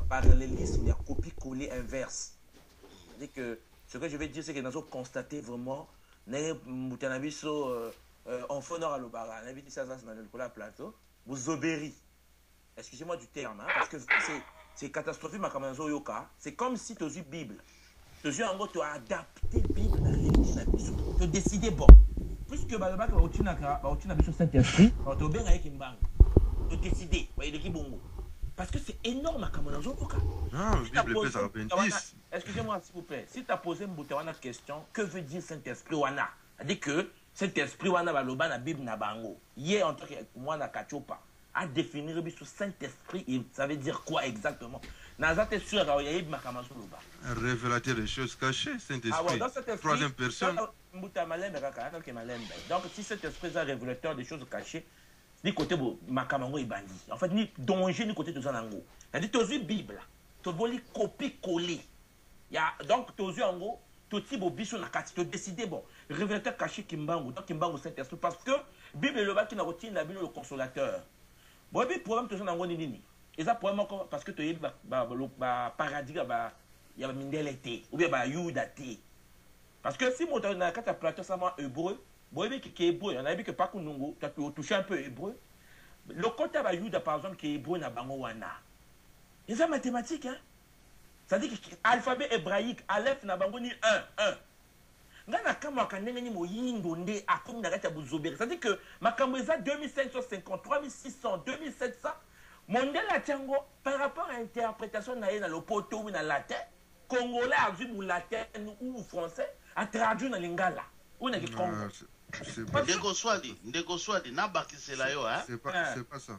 parallélisme, il y a copie-coller inverse. C'est-à-dire que ce que je vais dire, c'est que nous avons constaté vraiment, en fonor à l'Obara, on a vu ça dans le plateau, vous obéri. Excusez-moi du terme, hein, parce que c'est catastrophique, ma camarade Yoka. C'est comme si tu as eu Bible. Tu as adapté la Bible à la religion. Tu as décidé, bon, puisque tu as Saint-Esprit, tu as bien avec une banque. Tu as décidé, parce que c'est énorme, ma camarade Yoka. Non, la Bible peut s'arrepentir. Excusez-moi, s'il vous plaît. Si tu as posé une question, que veut dire Saint-Esprit Wana? C'est-à-dire que Saint-Esprit Wana va l'oban la Bible na bango. Hier, en tant que moi, na Kachopa. À définir le Saint-Esprit, ça veut dire quoi exactement? Nazate sûr, il y a eu un révélateur des choses cachées, Saint-Esprit. Ah ouais, dans cet esprit, troisième personne. Donc, si cet esprit est un révélateur des choses cachées, ni côté Makamango et Bandi. En fait, ni danger, ni côté de Zanango. C'est-à-dire, tu as une Bible, tu as une copie-coller. Donc, tu as eu en gros, tu as tu as décidé, bon, révélateur caché Kimbango, donc Kimbango Saint-Esprit, parce que Bible est le bas qui n'a retenu la Bible, le consolateur. Bon, le problème, tu as un nini. Et ça, problème encore, parce que tu as le paradis, il y a Mindelete, ou bien Youdate. Parce que si tu as un plateau, ça m'a hébreu, bon, il qui est hébreu, on a vu que pas qu'on tu as touché un peu hébreu. Le côté de Youda, par exemple, qui est hébreu, n'a pas wana. Et ça, mathématique, hein. Ça dit que l'alphabet hébraïque, Aleph n'a pas ni 1. C'est-à-dire que Makamweza 2550, 3600, 2700, Mondela Tiango, par rapport à l'interprétation dans le poteau ou dans la latin, Congolais a vu ou latin ou français, a traduit dans l'ingala. Ou dans le Congo. C'est pas ça.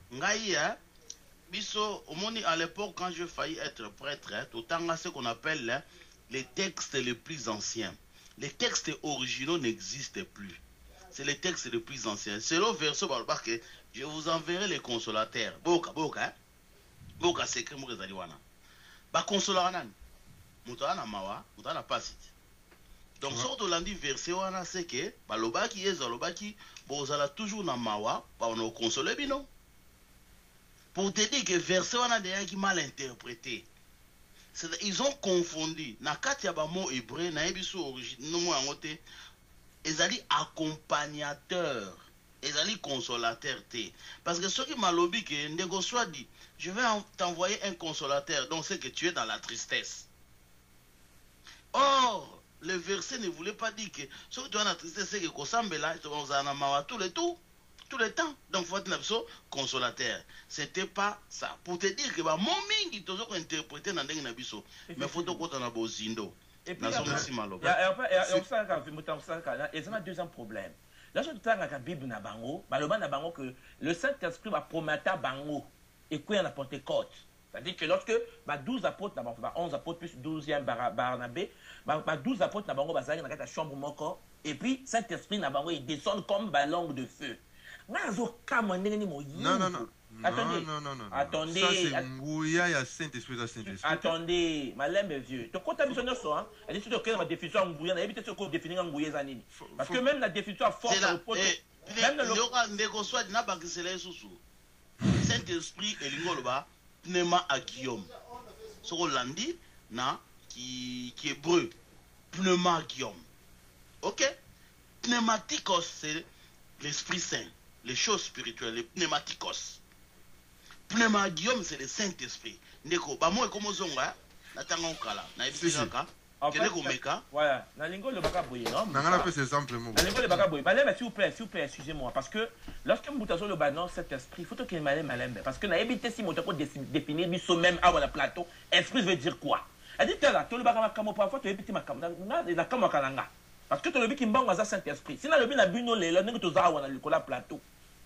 Biso, à l'époque, quand je failli être prêtre, tout le ce qu'on appelle les textes les plus anciens. Les textes originaux n'existent plus. C'est les textes les plus anciens. C'est le verset que je vous enverrai les consolateurs. Boka, c'est que moi, bah, consolateur, moutana mawa, moutana pasit. Donc, sorte de l'andi verset, c'est que, bah, l'obaki est l'obaki, vous allez toujours na mawa, bah, on a consolé, bino. Pour te dire que verset, on a des gens qui mal interprété. Ils ont confondu. Na katia ba mot hébreu, na ebisu origine, no mo angote. Ils allaient accompagnateur. Ils allaient consolateur. Parce que ceux qui m'a lobby que Ndego soit dit, je vais t'envoyer un consolateur. Donc c'est que tu es dans la tristesse. Or, le verset ne voulait pas dire que ceux qui sont dans la tristesse, c'est que Kosambela, ils sont en amawa tout le temps. Donc, il faut être un consolateur. C'était pas ça. Pour te dire que mon mingi, tu as interprété dans le biso. Mais il faut que tu aies un bozindo. Et puis, il y a un deuxième problème. Là, je te dis que la Bible na bango, que le Saint-Esprit va promettre bango. Et quoi, il y a la Pentecôte. C'est-à-dire que lorsque 12 apôtres, 11 apôtres plus 12e Barnabé, 12 apôtres na bango, dans la chambre moko, et puis Saint-Esprit na bango, il descend comme ballon de feu. Non. Attendez. Ça, c'est Mouya, il y a Saint-Esprit, Saint-Esprit. Attendez, malin vieux. Tu comptes missionnaire ça, hein? Elle dit que la définition en Mouya, elle dit que tu définir en Mouya zanini. Parce que même la définition à force le pote. Même le Saint-Esprit et l'ingoloba, pneuma à Guillaume. Ce qu'on l'a dit, qui est hébreu. Pneuma à Guillaume. Ok? Pneumatikos, c'est l'Esprit Saint. Les choses spirituelles, les pneumatikos. Pneuma Guillaume, c'est le Saint-Esprit. Ndeko, bah moi, comme zonga, n'attendons qu'à là. N'a en fait, voilà, Nalingo le bakaboye, non? Nangana fait ses exemples, mon gars. Nalingo le bakaboye. Malem, s'il vous plaît, excusez-moi. Parce que lorsque vous avez le banon, cet esprit, il faut qu'il y ait malem. Parce que n'a évité si mon temps définir, lui, même avant le plateau, esprit veut dire quoi? Elle dit, là, tu le bakama kamo, parfois, tu évité ma kamo, la kamo kalanga. Parce que tu as le but qui me banque à Saint-Esprit. Si tu as le but de buno, tu as le plateau.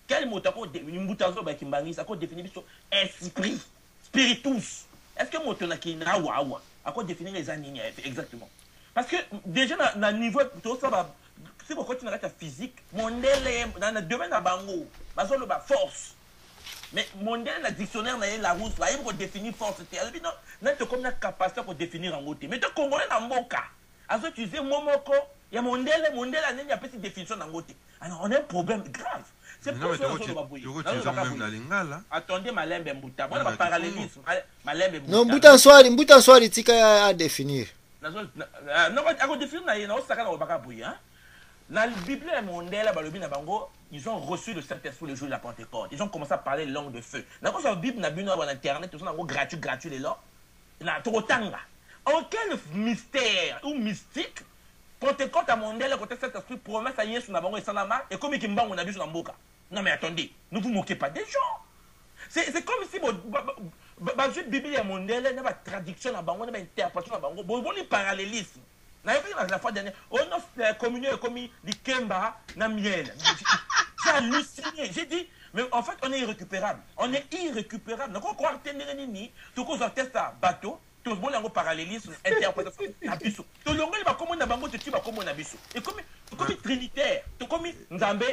Quel mot tu as qui me définir esprit, spiritus? Est-ce que moi, tu as qui na wawa? À quoi définir les animaux exactement? Parce que déjà, dans le niveau, si vous continuez à la physique, mon délai, dans le domaine de bango, la force. Mais mon délai, le dictionnaire, la rousse, il faut définir force. Non, tu as comme la capacité pour définir en côté. Mais tu as congolais dans mon cas. Alors, tu sais, il y a mon délai, il y a une petite définition en côté. Alors, on a un problème grave. C'est pour ça que attendez Malembe Mbuta. Moi, le parallélisme. Malembe Mbuta. Non, Mbuta Swari, tika à définir. Non, à définir, non, ça va pas bouillir. Dans la Bible mondiale, ils ont reçu le Saint-Esprit le jour de la Pentecôte. Ils ont commencé à parler langue de feu. Dans la Bible, on a vu sur Internet, tout ça, gratuit, les là. Aucun mystère ou mystique, Pentecôte à mondial, côté Saint-Esprit, promesse à Yesu, et comme il on a vu sur la boca. Non, mais attendez, ne vous moquez pas des gens. C'est comme si la Bible mondiale, il y a une traduction, il y a une interprétation, il y a un parallélisme. La fois dernière, on a communié comme du Kemba, na miel. J'ai halluciné. J'ai dit, mais en fait, on est irrécupérable. On est irrécupérable. Donc, on croit que tout qu'on teste à bateau, tout le monde a un parallélisme, interprétation, abisso. Tout le monde va comme on a bango, tu vas comme on a abisso. Et comme trinitaire, tout comme Nzambe,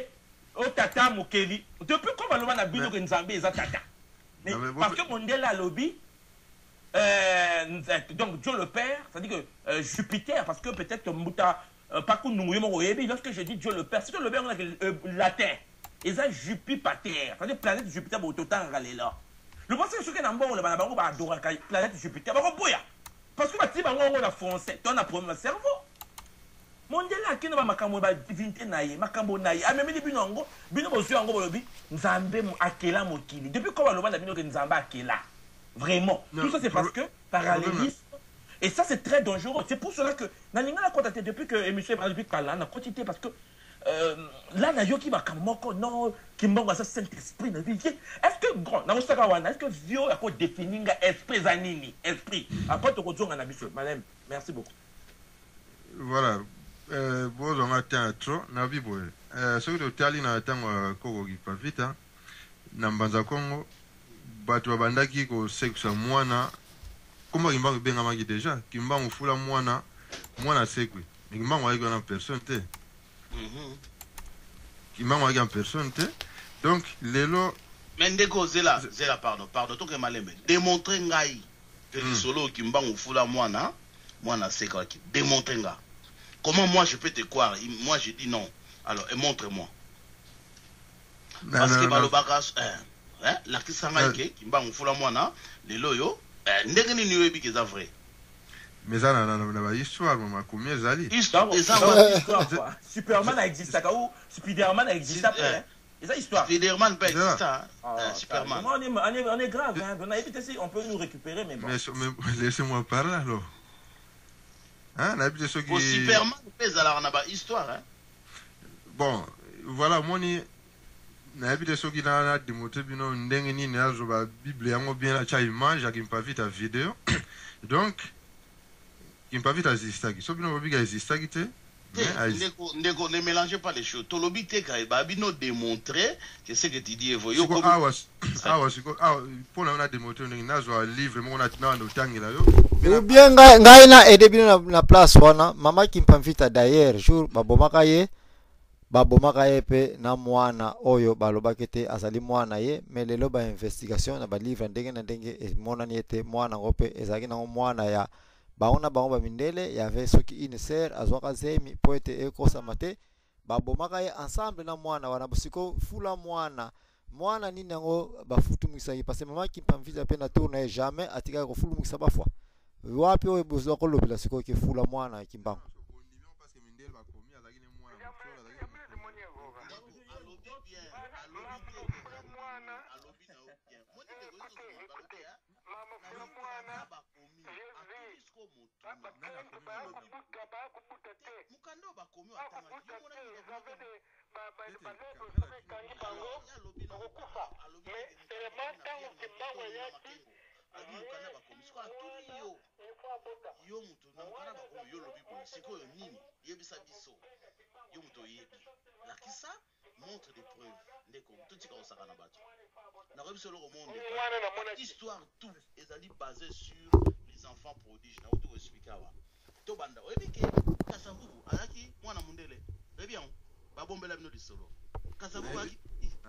au tata Mokeli. Depuis quand on a vu que Nzambe est à tata. Parce que mon délai à lobby, donc Dieu le Père, c'est-à-dire que Jupiter, parce que peut-être lorsque je dis Dieu le Père, c'est que le Père, on a la Terre, et ça Jupiter, c'est-à-dire planète Jupiter, au total, là. Le pensée que ce qui est en bon, on va adorer la planète Jupiter, parce que on a français, on a problème de cerveau. Mon Dieu là, qui ne va pas divinité naïe, makambo naïe, ah même les binongo, binongo sur ango bolobi, Nzambe akela mokili. Depuis quand on a binongo Nzambe akela? Vraiment. Non, tout ça, c'est parce que parallélisme. Et ça, c'est très dangereux. C'est pour cela que, depuis que M. Ibrahim parle, on a continué parce que là, il y a qui va non, qui m'a ça Saint-Esprit. Est-ce que, grand, est-ce que Dieu a défini esprit zanini, esprit? Après, tu retournes à Monsieur. Madame, merci beaucoup. Voilà. Bon, on a trop. Nabi boy. Ce que tu as dit, na tango Kongo qui pas vite, hein. Nambanza Kongo. Bato babandaki kosekisa mwana komba kimbango ebengamaki deja kimbango fula mwana sekwe kimbango ayaki wana personne te kimbango ayaki en personne te donc lelo mais ndeko zela pardon toke malembe démontrer ngai que solo kimbango fula mwana sekwe démontrer nga comment moi je peux te croire moi je dis non alors montre-moi parce que balobaka la kisanga ke kimbango fula mwana lelo yo ndenge nini yo ebiki za vrai mais ça na ba histoire mama combien zali histoire Superman a existé ou Spiderman a existé après et ça histoire Spiderman peut exister Superman on est grave hein on a évité si on peut nous récupérer mais bon mais laissez-moi parler alors hein la habité ceux qui Superman peut alors na ba histoire hein bon voilà moni na habité ceux qui na démontrer bino ndenge nini azo ba bible yango bien la cha image qui pas vite à vidéo donc qui pas vite à zistaki so bino biga zistaki te ndeko ne mélangez pas les choses tolobi te ka ba bino démontrer que ce que tu dis évoyo comme pour on a démontré ndenge nazo livre mon atina no tangela yo ou bien ngai na aider bino na place wana mama qui pas vite d'ailleurs jour babomaka ye pe na mwana oyo balobaki te azali mwana ye mais lelo ba investigation na ba livre ndenge na ndenge emonani ete mwana ngo pe ezalaki nango mwana ya baona bango ba mindele yave soki une sœur azwaka zemi po ete ekosama te babomaka ye ensemble na mwana wana bosiko fula mwana nini yango bafutumisaki parce que mama kimpamvisa pe na tourna ye jamais atika kofulumisa bafwa wapi oyo bozwa kolobela siko ke fula mwana kimbango montre des preuves ndeko tout tika osaka na bato na rebi solo au monde histoire tout ezali basé sur les enfants prodiges na auto expliquer wa to banda oyebike kasavubu alaki mwana mundele rebi on ba bombela bino disolo kasavubu aki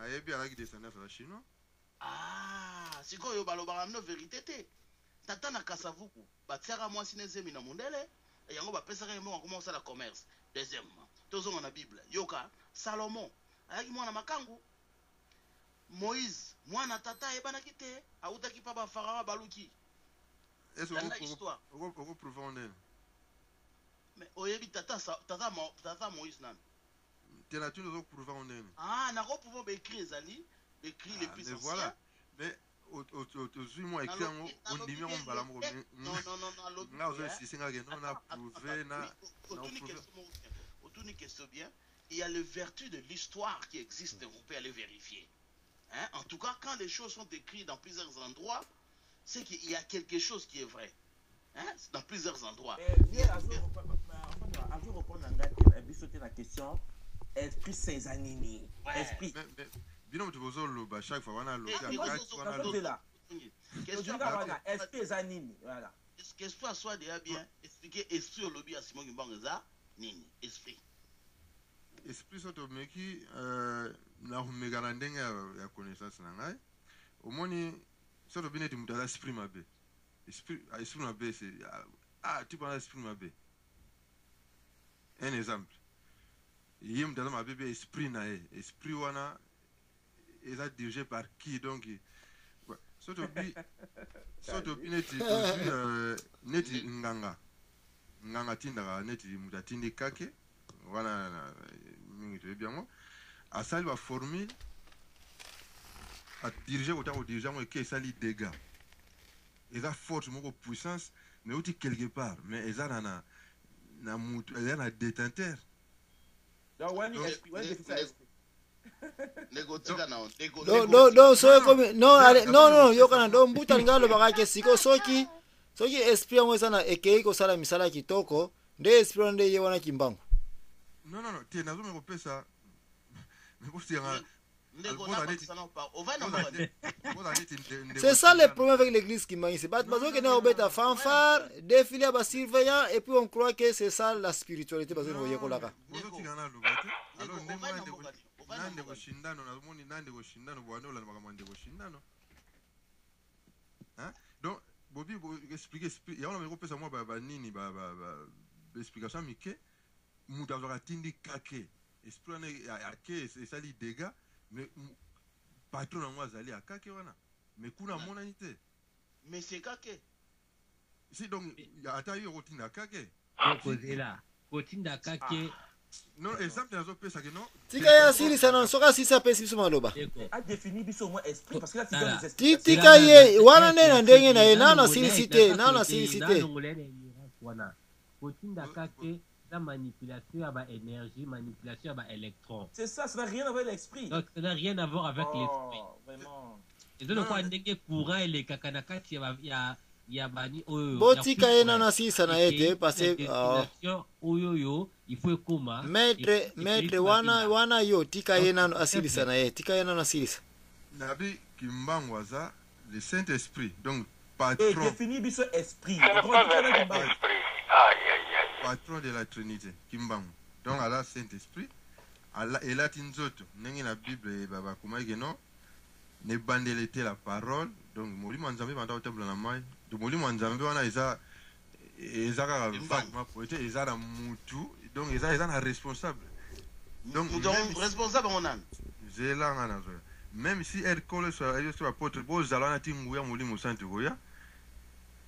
ayebi alaki descendance ya chinois sikoyo balobaka no vérité te tata na kasavubu batiaka mwasi nezemi na mundele yango bapesaka yemo comment ça la commerce deuxièmement tozonga na bible yoka Salomon ayaki mwana makangu Moïse, moi na tata ebana kite, autaki pa ba Pharaon baluki. Est-ce Dans l'histoire. qu'on peut prouver en elle? Mais oyebi tata Moïse nan. Tu as toujours prouvé en elle. Ah, na ko pouvoir écrire ezali, écrire les plus anciens. Voilà. Mais au moi écrit on dit mais on va la Non, on a prouvé bien. Il y a les vertus de l'histoire qui existent, vous pouvez aller vérifier. Hein? En tout cas, quand les choses sont écrites dans plusieurs endroits, c'est qu'il y a quelque chose qui est vrai. Hein? Dans plusieurs endroits. Avant de répondre à la question, esprit Cézanini. Esprit. Bino mtibozolo ba chaque fois wana Esprit Cézanini. Voilà. Est-ce que soit déjà bien expliqué esprit au lobby à Simon Gimbanza? Nini? Esprit. Esprit soto meki na humegana ndenge ya connaissance na ngai omoni soto bineti mutala esprit mabe esprit mabe c'est tu parles esprit mabe. Un exemple yé mutala mabe be esprit na esprit wana est dirigé par qui donc soto bineti neti nganga tinda neti mutatindi kake voilà bien à ça il va former à diriger autant au dirigeant qui ça les dégâts et ça force mon puissance mais aussi quelque part mais ils ont na détenteur donc non so comme non yo kana ndo mbuta ngalo bakake siko soki esprit yango sana ekei ko sala misala kitoko nde esprit nde ye wana kimbangu. Non, tu es dans un ça. C'est ça le problème avec l'église qui m'a ici. On fanfare, défiler à surveillant et puis on croit que c'est ça la spiritualité. Donc, Bobby expliquer, il y a un peu ça moi explication Mickey. Moutazora tindi kake esprit ya ke c'est ça les dégâts mais patron na moi zali akake wana mais kuna mona nité mais c'est kake si donc ya ata yo rotinda kake kotinda kake non exemple nazo pesa que non tika ya siri sana soka sisa pesi biso maloba a défini biso moi esprit parce que là tu donnes les esprits tika ye wana nena ndenge na ye nana siri cité wana kotinda kake la manipulation à énergie, manipulation à électron. C'est ça n'a rien à voir avec l'esprit. Donc ça n'a rien à voir avec l'esprit. Vraiment. Et donc quoi ndenge courant et les kakanakati ya bani oyo. Botika ena na sisa na ete parce oyo il faut koma. Maître wana yo tika ena asili sana ye tika ena na sisa. Nabi kimbangwaza le Saint-Esprit donc patron. Et définit biso esprit. Patron de la Trinité, Kimbangu. Donc, à la Saint-Esprit, et là, Tinzoto, n'est la Bible, Baba Kumaïge, non, ne bandelete la parole. Donc, Moli Manzambi, pendant le temple en maille, de Moli Manzambi, on a vaguement poété, ils ont Moutou, donc ils ont un responsable. Donc, responsable, on a. J'ai là, même si elle colle sur l'apôtre, vous allez en Tingouya, Moli Moussanti Goya.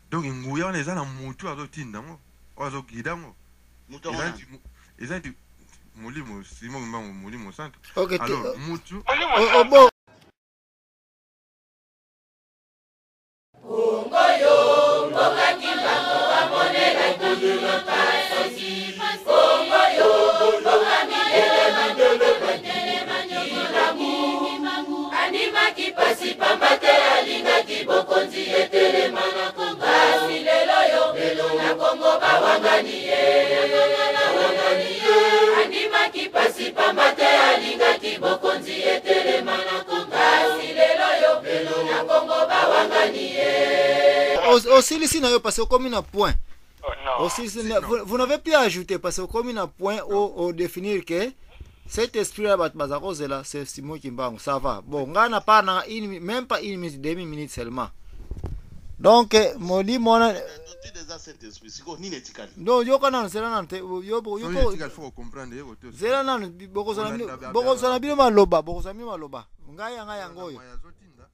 Donc, Ngouya, on est à Moutou à Zotindango. Ozo guidango. Ils ont dit Molimo, Simon Molimo Santo. Alors, Moutou. Aussi ici n'a pas comme un point. Aussi vous n'avez plus à ajouter parce que comme un point au définir que cet esprit là là c'est Simon Kimbangu ça va. Bon, on n'a pas même pas une minute, demi minute seulement. Donc moli mona non yo kana c'est là nante yo faut comprendre zela nan boko sana bino maloba ngai yango oyo Moya zotinda.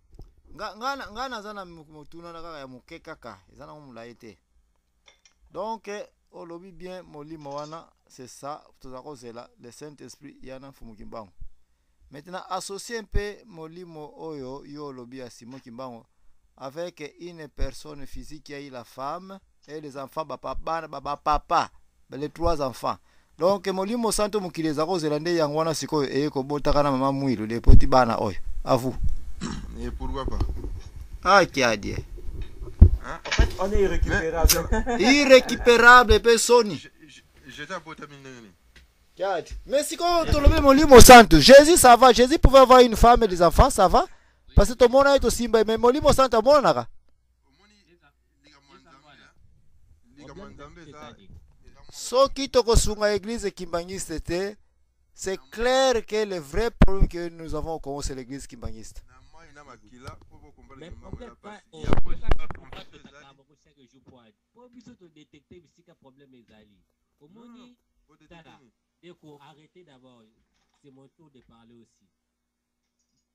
nga naza na motuna na kaka ya moke kaka eza nango molai te. Donc olobi bien molimo wana c'est ça toza kozela le Saint-Esprit yana mfumu Kimbangu. Maintenant associer un peu molimo oyo yo olobi ya Simon Kimbangu avec une personne physique qui a eu la femme et les enfants papa les 3 enfants. Donc molimo santo mokili eza kozela nde yango wana sikoyo eyeko botaka na mama mwilu le poti bana oyo à vous. Et pourquoi pas? Ah qui a dit En fait, on est irrécupérable. irrécupérable pe Sony. J'étais à Botamine. Mais si quand on le molimo santo, Jésus ça va, Jésus pouvait avoir une femme et des enfants, ça va? Parce que tout le monde est aussi mais molimo santo mon naka. So qui toko sunga église kimbangiste te, c'est clair que le vrai problème que nous avons au Congo c'est l'église kimbangiste. Mais problème pas problème ezali. Omoni tala, deko arrêtez d'abord, c'est mon tour de parler aussi.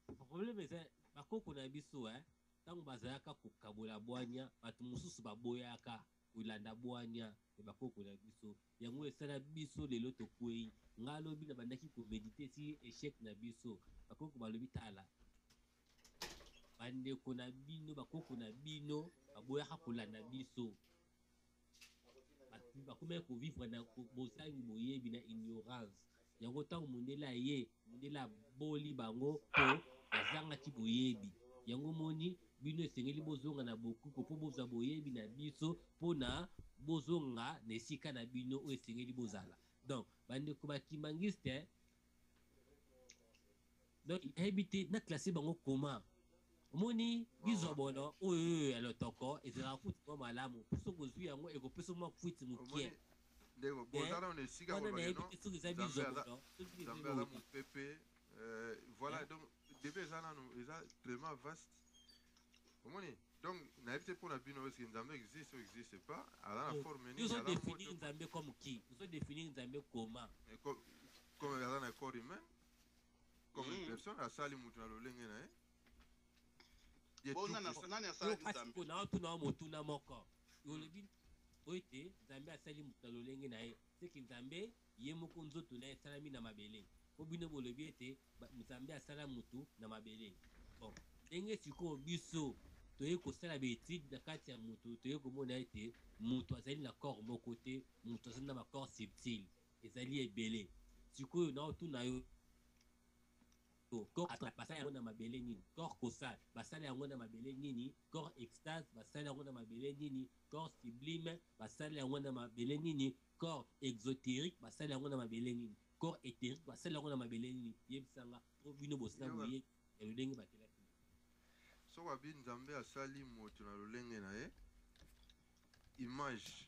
Le problème est bakoko na biso tango bazalaka kokabola bwanya bato mosusu baboyaka kolanda bwanya e bakoko na biso yango esala biso lelo tokwei nga lobi na bandaki komedite si échec na biso bakoko balobi tala bandeko na bino bakoko na bino baboyaka kolanda biso bakomaki kovivre na bosangi boyebi na ignorance yango ntango mondele aye mondele aboli bango mpo azangaki boyebi yango moni bino esengeli bozonga na bokuko mpo bozwa boyebi na biso mpona bozonga na esika na bino oyo esengeli bozala. Donc bandeko bakimbangiste donc eyebi te na classe bango koma omoni bizwa bono oyo ya lotoko ezalaka futi mwa malamu mposo kozwi yango ekopesa mwa futi mokie ndeko bozala on esika nayebi te soki eza bizwa bono Zambé ala mopepe voilà donc debe eza nano eza tellement vaste omoni donc nayebi te mpona bino eske Nzambe existe ou existe pas ala na forme nini ozo définir Nzambe comme qui ozo définir Nzambe comment comme aza na corps humain comme une personne asali mutu na lolenge na ye naotuna motuna moko olobi oyo te Nzambe asali mutu na lolenge na ye seki Nzambe ye moko nzoto na ye esalami na mabele po bino bolobi ete Nzambe asala mutu na mabele. Bon ndenge sikoyo biso toye kosala baétude na kati ya mutu toye komona ete mutu azali na corps moko te mutu azali na bacorps subtile ezali ebele sikoyo naotuna yo corps basala yango na mabele nini, corps causal basala yango na mabele nini, corps extase basala yango na mabele nini, corps sublime basala yango na mabele nini, corps exotérique basala yango na mabele nini, corps éthérique basala yango na mabele nini. Yebisanga po bino bosala boye ya lolenge bakelaki soki abi Nzambe asali moto na lolenge na ye image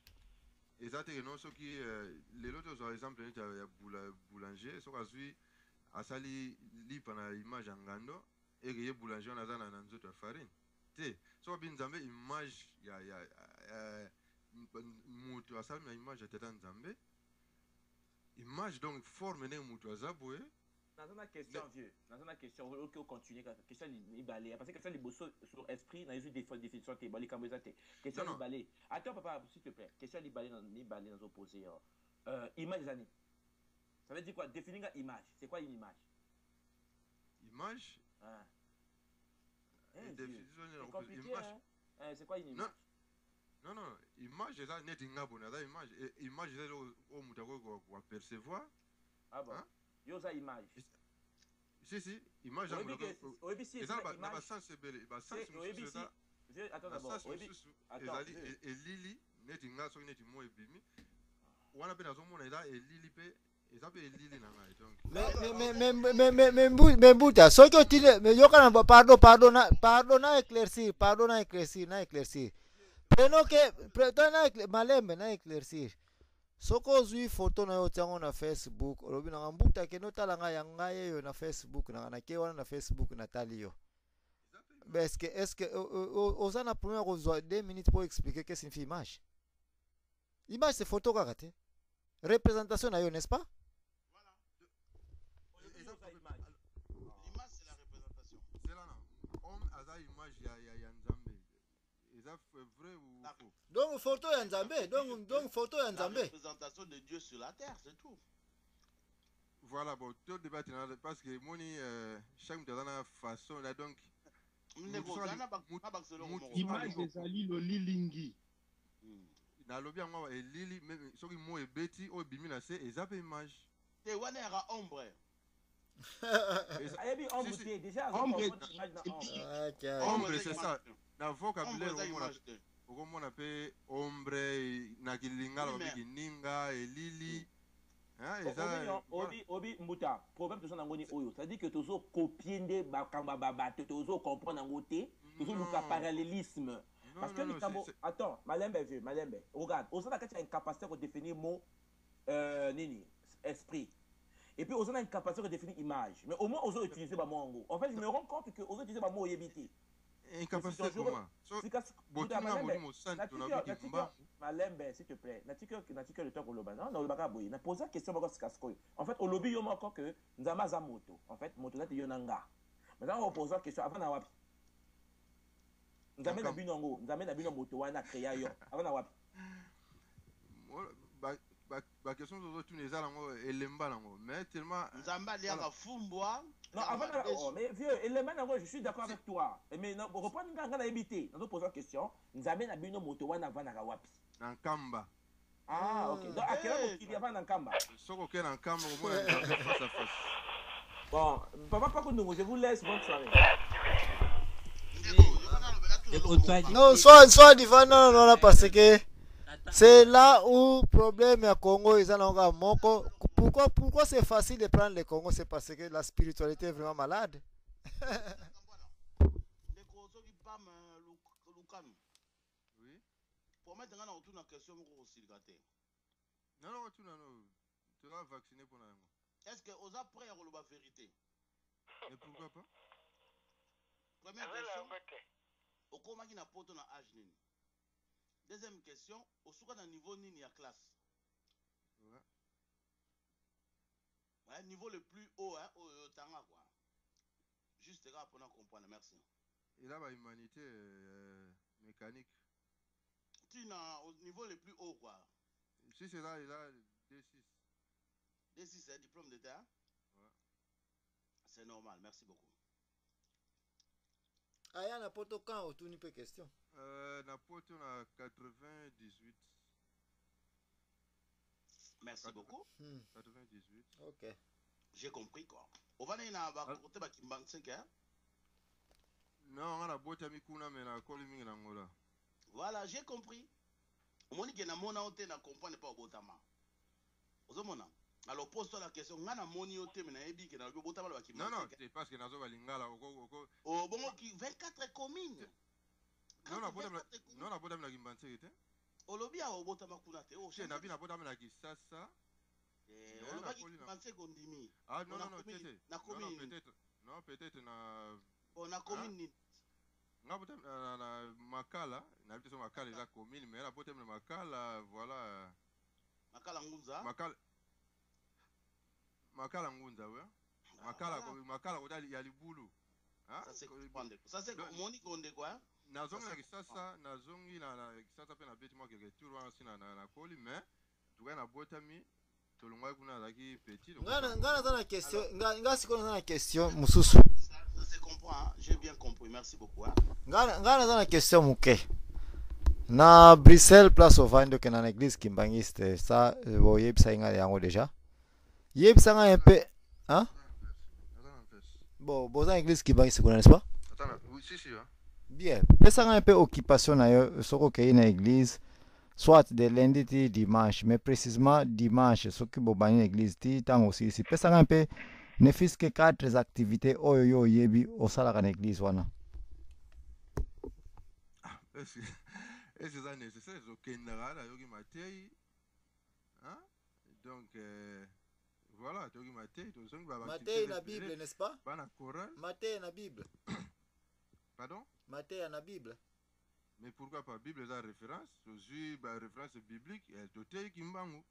eza teke no soki lelo tozwa exemple neti ya boulanger soki azwi asali lipa na image ya ngando eke ye boulanger wana aza na nzoto ya farine te soki abi Nzambe image ya moto asali na image ya tata Nzambe image donc forme ndenge moto aza boye. Dans une question, vieux, dans une question, ok, on continue. Question liballée. Parce que question liboso sur esprit, dans une définition, t'es balé comme ça, question liballée. Attends, papa, s'il te plaît. Question liballée dans opposé. Image des années. Ça veut dire quoi? Définir une image. C'est quoi une image? Image? C'est compliqué, hein? C'est quoi une image? Non, image, c'est ça, net ingabo, image. Image, c'est au moutago qu'on percevoir. Ah bon? Yo za image. Si, image en oyebi si eza ba sens ebele ba sens mususu eza attends d'abord oyebi ezali elili neti nga soki neti mo ebimi wana pe nazomona eza elili pe eza pe elili na ngai donc mais mbuta soki otile mais yokana pardon na éclaircir prenons que malembe na éclaircir soko ozwi photo na yo tiango na Facebook olobi na mbuta ke notala nga ya ngai yo na Facebook na ke wana na Facebook natali yo est-ce que oza na premier kozwa 2 minutes pour expliquer qu'est-ce que signifie image c'est photo kaka te représentation na yo n'est-ce pas? Voilà. L'image c'est la représentation. vrai ou faux? Donc photo ya Nzambe, donc photo ya La Nzambe. représentation de Dieu sur la terre, c'est tout. Voilà, bon, tout débat parce que moi, chaque monde a une façon là, donc. Image des Ali Lolilingi. Na lobby yango elili même soki mo ebeti o bimi na se eza pe image. Te wana era ombre. Ayebi ombre te déjà Ombre image na ombre. Ombre c'est ça. Na vocabulaire okomona pe ombre na kilingala babiki ninga elili. Obi Mbuta, problème de son angoni oyo. Ça dit que tozo copier nde bakamba babato, tozo comprendre ngo te, tozo luka parallélisme. Parce que attends, Malembe vieux, Malembe. Regarde, on a une capacité de définir mot nini, esprit. Et puis on a une capacité de définir image. Mais au moins on a utilisé le mot en gros. En fait, je me rends compte que on a utilisé le mot yébité. Incapacité comment? Malembe, s'il te plaît. N'as-tu le temps pour le bain? Non, le baga boy. N'a posé la question encore ce casque. En fait, au lobby, il y a encore que Nzama za moto. En fait, moto là, tu y en a. Maintenant, on pose la question avant d'avoir. Nzame na binongo, Nzame na bino moto wana créa yo. Avant d'avoir. Ba question de tout les alango elemba lango. Mais tellement Nzamba lianga fumbwa. Non, avant oh, mais vieux, élément je suis d'accord avec toi. Mais non, reprendre nganga na ebité. Nous posons la question, Nzame na bino moto wana avant na wapi? Nankamba. Ah, OK. Donc à quel moment il y a pas Nankamba? Soko ke Nankamba au moins face à face. Bon, papa pas nous, je vous laisse bonne soirée. Non, soit divana non parce que c'est là où problème à Congo ils ont encore moko. Pourquoi c'est facile de prendre le Congo, c'est parce que la spiritualité est vraiment malade. Oui. Pour mettre en question aussi non, tu vas vacciner pour nous. Est-ce que vous avez prêt à la vérité? Mais pourquoi pas? Première question. Au comment il n'a pas ton âge nini? Deuxième question, au souka d'un niveau nini à classe? Ouais. Ouais, niveau le plus haut, hein, au tanga quoi. Juste là pour nous comprendre, merci. Il a la humanité mécanique. Tu n'as au niveau le plus haut quoi? Si c'est là, il a D6. D6, c'est un diplôme d'état? Ouais. C'est normal, merci beaucoup. Aya na poto quand ou tout ni peu question. Na poto na 98. Merci beaucoup. 98. OK. J'ai compris quoi. On va aller na ba côté ba kimbank 5 hein? Non, on a bota mi kuna mais na koli mingi na ngola. Voilà, j'ai compris. Au moins que na mona ote na comprendre pas botama. Ozomona. Alors pose-toi la question, ngana moni ote mais na ebi ke na botama ba kimbank. Non, c'est parce que nazo balingala oko. Oh bon qui 24 communes. Non, na bota na kimbank te. Olobi a botama kuna te. Oh, na bina bota na kisasa. Olobi kimbank kondimi. Ah non, peut-être. Na commune. Non, peut-être na on a commune. Na bota na makala, na bita so makala eza commune mais na bota na makala voilà. Makala ngunza. Makala ngunza ouais. Makala kodali ya libulu. Hein? Ça c'est moni konde quoi? Nazongi na kisasa, nazongi na kisasa pe na beti moi quelque tour wana sina na koli mais tuka na botami tolongwa kuna laki petit. Ngana za na question, ngana siko na question mususu. Ça se comprend, hein? J'ai bien compris. Merci beaucoup. Hein? Ngana za na question muke. Na Bruxelles place au vando que na église kimbangiste ça boyebisa inga yango déjà. Yebisa nga un peu hein? Bon, boza église kimbangiste kuna n'est-ce pas? Attends, oui si hein. Bien. Pesa nga un peu occupation na yo soko ke na église soit de lundi ti dimanche mais précisément dimanche soki bobani église ti tango si pesa nga un peu ne fils que 4 activités oyo yo yebi osalaka na église wana. Est-ce ça nécessaire okendaka na yoki matei hein? Donc voilà, yoki matei tozongi ba matei na Bible n'est-ce pas? Bana Coran. Matei na Bible. Pardon? Matei na Bible. Mais pourquoi pas? Bible est la référence, Jésus ba référence biblique et totei kimbangu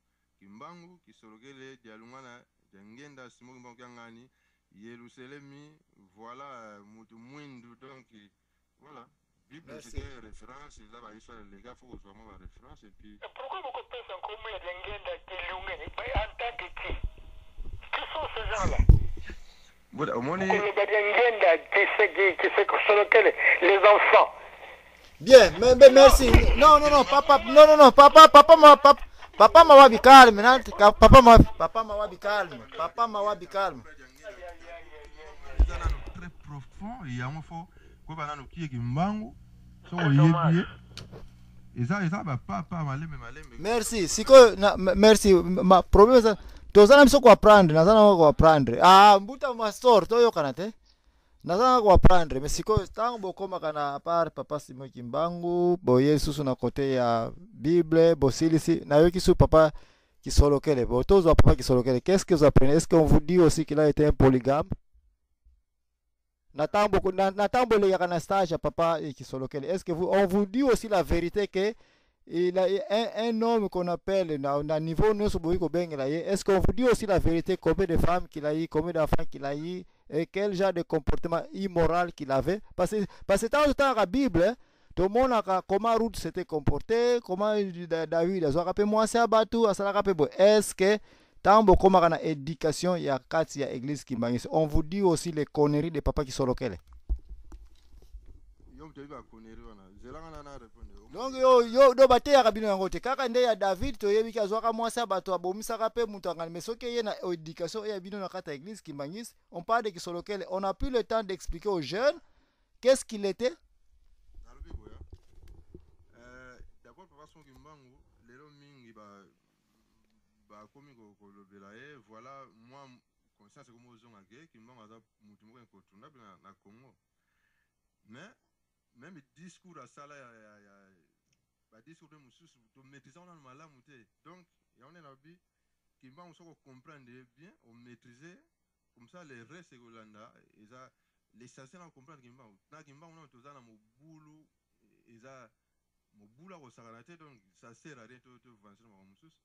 kisorogele dialungana ngenda simo kimbangu ngani Yerusalemi voilà mutu mwindu donc voilà. Bible Merci. c'est référence, là bah histoire les gars faut que ma référence et puis Pourquoi vous coupez en commun de l'engenda Kilungeni en tant que qui? Qui sont ces gens-là? voilà au moins Le Ngenda qui se sur lequel les enfants. Bien, mais merci. Non, papa, non, papa mawabi calme, papa mawabi calme. très profond et yango faut ko bana no kiye kimbangu so oyebi eza ba papa malembe. Merci, merci, ma problème ça. Tozana biso ko apprendre, nazana ko apprendre. Ah, mbuta mastor to yokana te. Nazana ko apprendre, mais siko tango bokoma kana par papa Simo Kimbangu, bo Yesu na côté ya Bible, bo silisi na yoki su papa qui solokele. Bo tozo papa qui solokele. Qu'est-ce que vous apprenez? Est-ce qu'on vous dit aussi qu'il a été un polygame? Natambo le yakana stage à papa qui solokele. Est-ce que on vous dit aussi la vérité que il a un homme qu'on appelle na niveau nous est-ce qu'on vous dit aussi la vérité, combien de femmes qu'il a eu, combien d'enfants qu'il a eu et quel genre de comportement immoral qu'il avait, parce que dans la Bible tout le monde a comment Ruth s'était comporté, comment David a rappelé moi c'est abattu à ça rappelé. Est-ce que tant beaucoup na éducation il y a quatre il y a église qui mangent, on vous dit aussi les conneries de papa qui sont locales. Donc yo do bate ya kabino yango te kaka nde ya David to yebi kazwaka mwasa bato abomisaka pe mutu angani mais soki ye na éducation ya bino na kata église Kimbangis, on parle de Kisolokele, on n'a plus le temps d'expliquer aux jeunes qu'est-ce qu'il était. D'abord papa son Kimbangu lelo mingi ba komi ko lobela voilà moi conscience comme ozonga ke Kimbangu aza mutu moko incontournable na Congo, mais même discours à ça là ba discours de mususu to maîtriser on a malamu te, donc ya on est nabi Kimbangu soko comprendre bien on maîtriser comme ça les restes et Holanda eza l'essentiel à comprendre Kimbangu na Kimbangu on tozana mobulu eza mobula ko sakana te, donc ça sert à rien to vancer ma mususu.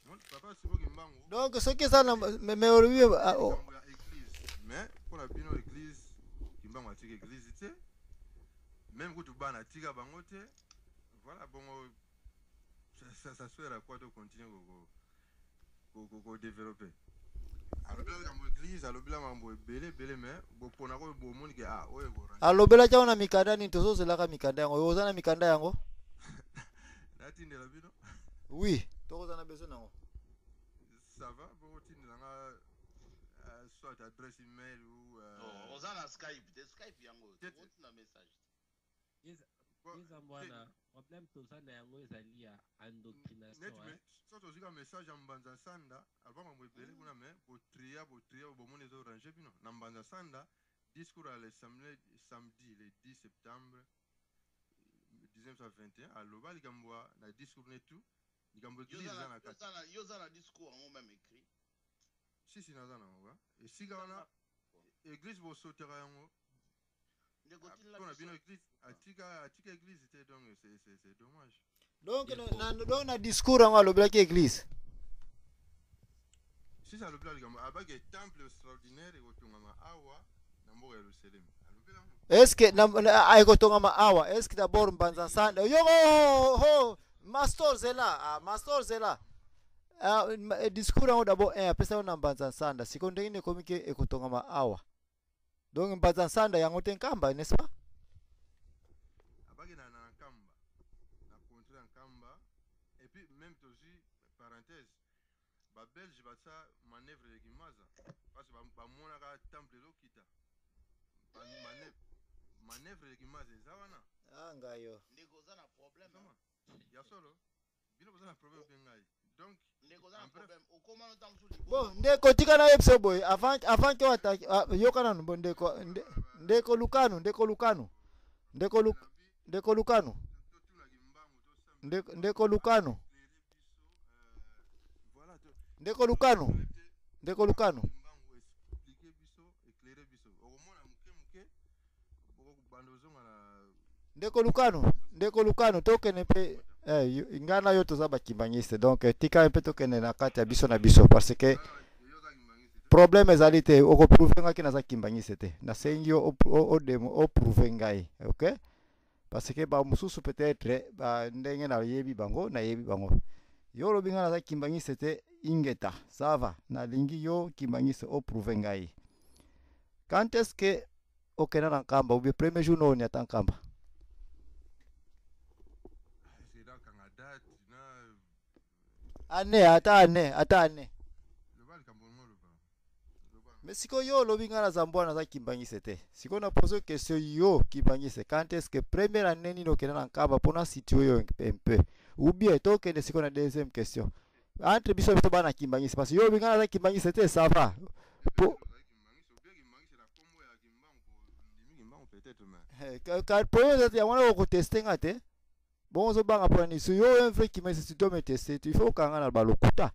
Mon papa c'est Kimbangu Donc ce que ça mais aujourd'hui mais pour la bino église Kimbangu a tika église te, même quand tu bana tika bango te, voilà bon ça sert à quoi de continuer ko développer. Alors là dans l'église alors là mambo belé mais bo pona ko bo moni ke ah oye ko alobela cha ona mikanda ni tozo zelaka mikanda yango yo ozana mikanda yango natinde la bino oui tozo na besoin nango ça va bon tinde nga soit adresse email ou ozana Skype yango na message Eza mwana problème tozana yango ezali ya endoctrination. Soto zika message ya mbanza sanda album mwebele kuna me bo tria bo moni zo ranger bino na mbanza sanda discours à l'assemblée samedi le 10 septembre 1921 à Loba ligambwa na discours netu ligambo église na kata yozana discours en même écrit si nazana wa et si gana église bo sotera yango on a bien église atika église était, donc c'est dommage. Donc na discours yango alobela ki église si ça alobela ligambo abage temple extraordinaire ekotongama awa na mboka ya Yerusalem alobela est-ce que ekotongama awa est-ce que d'abord mbanza sanda yo Mastor Zela discours yango d'abord apesa na mbanza sanda siko ndenge komike ekotongama awa. Donc mbanza sanda yango te nkamba n'est-ce pas? Abage na nkamba na contre nkamba et puis même aussi parenthèse ba belge ba ça manœuvre de Gimaza parce que ba mona ka temple lo kita manœuvre de Gimaza zawana ngayo ndeko za na problème ya solo bino za na problème bengai donc ndeko za na problème okoma no tamsu bon ndeko tika na episode boy avant que attaque yokana no ndeko Lukano ndeko Lukano ndeko Lukano tokene pe ngana yo toza bakimbangiste donc tika mpe tokene na kati ya biso na biso parce que problème ezali te okoprouve ngaki naza kimbangisi te nasengi yo oprouve ngai, ok, parce que bamosusu peut-être ndenge nayebi bango nayebi bango. Yo olobi ngai naza kimbangisi te ingeta, ça va, nalingi yo kimbangisi oprouve ngai. Quand est-ce que okenda na nkamba obi premier jour noni ata nkamba? Ane. Mais siko yo olobi ngai naza mbwana naza kimbangisi te. Siko na pose question yo kimbangisi, quand est-ce que première année nini okenda na nkamba pona situer yo un peu? Ou bien tokende siko na deuxième question. Entre biso biso bana kimbangisi parce que yo olobi ngai naza kimbangisi te, ça va. Car problème c'est yango na ko tester ngate. Bon zo banga pour ni yo un vrai kimbangisi tu dois me tester, tu faut kanga na balokuta.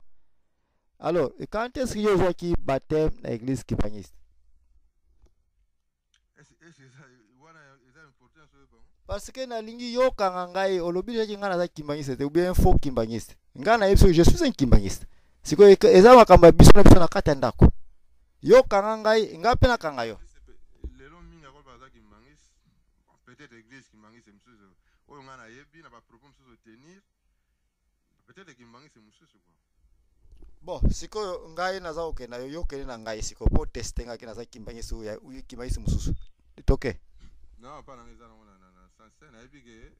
Alors, quand est-ce que yo qui baptême na église kimbangisi? Parce que na lingi yo kanga ngai olobi je ngana za kimbangisi te ou bien faux kimbangisi. Ngana yeso je suis un kimbangisi. Siko eza makamba biso na kata ndako. Yo kanga ngai ngape na kanga yo. Peut-être église kimbangisi msusu. Oyo ngana yebi na ba propos msusu tenir. Peut-être kimbangisi msusu quoi. Bon, siko ngai naza okenda yo kende na ngai siko po tester ngaki naza kimbangisi uyu kimbangisi msusu. Itoke. Non, pas na ngeza na sanse na yebi ke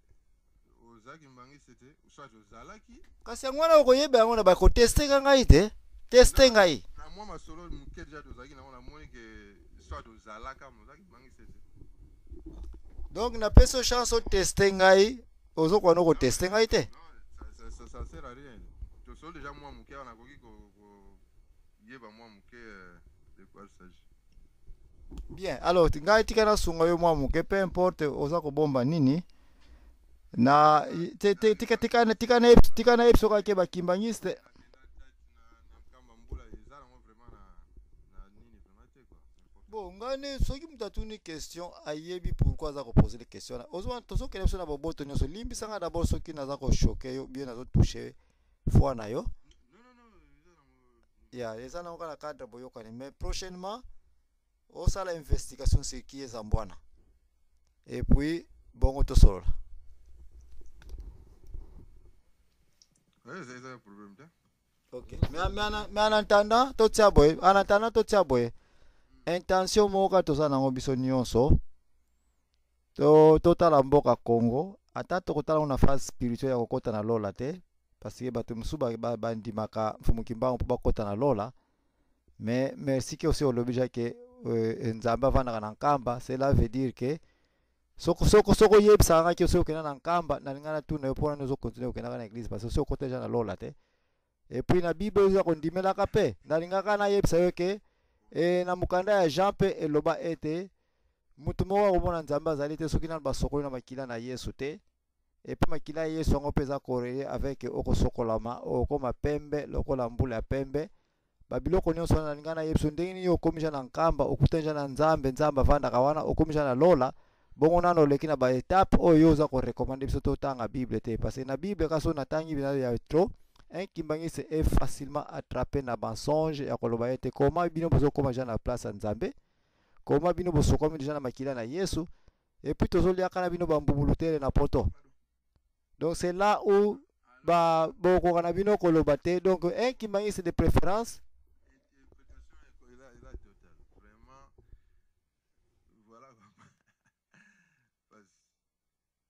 ozaki kimbangisi te, uswaje ozalaki. Kasi ngwana okoyeba yango na ba ko tester ngai te. Tester ngai. Na moi masolo mukeja tozaki na ona moi ke uswaje ozalaka mozaki kimbangisi te. Donc na peso chance au tester ngai, ozo kwa no ko tester ngai te. Non, ça sert à rien. Tu sais déjà moi muke on a koki ko yeba moi muke de quoi il s'agit. Bien, alors ngai tikana sunga yo moi muke peu importe oza ko bomba nini. Na tikana episoka ke ba kimbangiste. Bon, ngane soki mutatuni question ayebi pourquoi za ko poser les questions. Ozwa tozo kele so na boboto nyoso limbi sanga d'abord soki naza ko choquer yo bien nazo toucher foi na yo. Non. Ya, eza na ngana cadre boyoka ni mais prochainement on sera l'investigation sur qui est Zambwana. Et puis bon to solo. Ouais, c'est un problème là. OK. Mais en attendant to tia boy. Intention moka toza nango biso nyonso totala mboka Congo ata tokotala na phase spirituelle ya kokota na lola te parce que bato musu bandimaka mfumukimbango mpo bakota na lola mais merci que aussi olobi ke nzambe avandaka na nkamba cela veut dire que soko yebisaka ke soki okenda na nkamba nalingana tuna yo mpona nozo continue okendaka na église parce que soki okota deja na lola te et puis na bible oza kondimelaka mpe nalingaka nayebisa yo ke na mukanda ya Jean pe eloba ete mutu moko akomona nzambe azali te soki nanu basokoli na makila na Yesu te epi makila ya Yesu yango mpe eza korele avec okosokolama okoma pembe lokola mbula ya pembe babiloko nyonso wana nalinga na yebiso ndenge nini okomisa na nkamba okutanisa na nzambe avandaka wana okomisa na lola bongo nano oleki na baetape oyo oza korekomande biso totanga bible te parce que na bible kaso natangi bina ya trop un kimbangisi est facilement attrapé na mensonge ya koloba ete koma bino bozokoma ja na place ya nzambe koma bino bosokomi deja na makila na Yesu et puis tozoliaka na bino bambubulu tere na poto. Donc c'est là où bokoka na bino koloba te. Donc un kimbangisi de préférence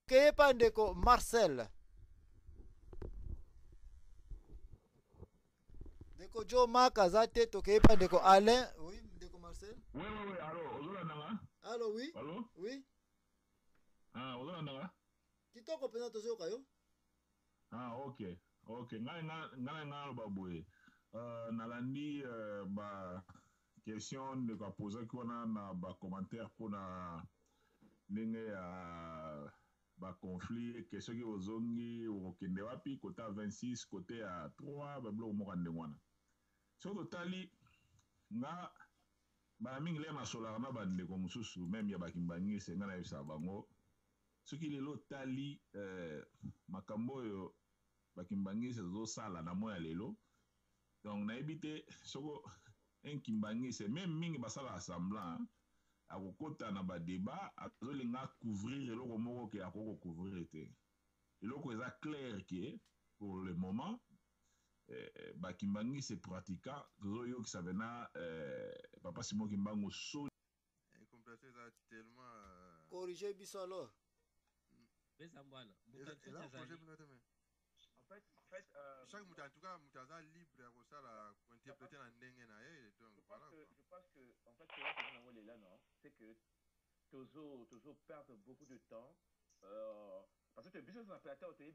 keye pa ndeko Marcel ndeko Joe Makaza te tokeye pa ndeko Alain. Oui, ndeko Marcel. Oui, allô, ozolanda. Allô, oui. Allô? Oui. Ah, ozolanda. Kitoko pena tozoyoka yo. Ah, OK. Ngana baboye. Nalandi ba question de ka poser kona na ba commentaire pona ndenge ya ba conflit question ki ozongi okende wapi kota 26 côté ya 3 ba bloko moko ndengwana. So totali nga ba mingi le masola na bande ko mususu même ya bakimbangise ngana yesa bango soki lelo tali makambo yo bakimbangise zo sala na moya lelo donc na ebite soko un Kimbangiste même mingi basala assemblant akokota na ba débat azolinga couvrir eloko moko ke akoko couvrir te eloko eza clair que pour le moment Bakimbangiste pratiquant tozoyokisa vena papa Simon Kimbangu so compléter ça tellement corriger biso alors chaque mot en tout cas mutaza libre à ça pour interpréter la ndenge na ye donc voilà je pense que en fait c'est là non c'est que Tozo perd beaucoup de temps parce que le business na plateau tu as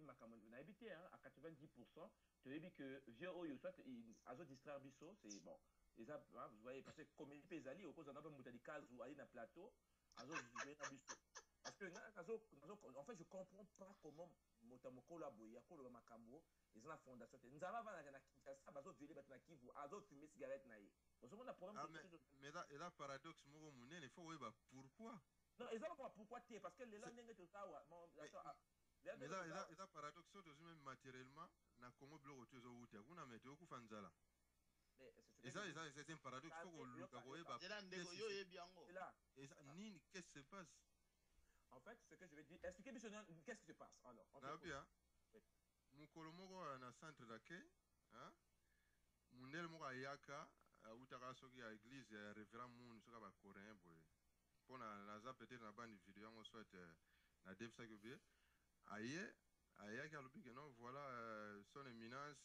habité à 90% tu as dit que vieux oyo soit azo distraire biso c'est bon les vous voyez parce que comme il peut aller au cause on a pas mutali case ou aller na plateau azo jouer na biso parce que en fait je comprends pas comment motamoko la boya ko lo makambo ils ont la fondation nzaba va na Kinshasa bazo violer bato na Kivu azo fumer cigarette na ye parce qu'on a problème mais là paradoxe moko munene il faut voir pourquoi non ils ont pas pourquoi té parce que les là ndenge to sawa mais là paradoxe so même matériellement na Congo bloc to zo uta kuna mete okufa nzala c'est un paradoxe faut que luka koyeba nini qu'est-ce qui se passe en fait ce que je veux dire expliquer qu'est-ce qui se passe alors na bien mukolo moko na centre d'accueil mundele moko ayaka utaka soki ya église ya révérend Moon soka ba coréen boye pona naza peut-être na bande vidéo yango soit na dev sakobie ayaki alobi que non voilà son éminence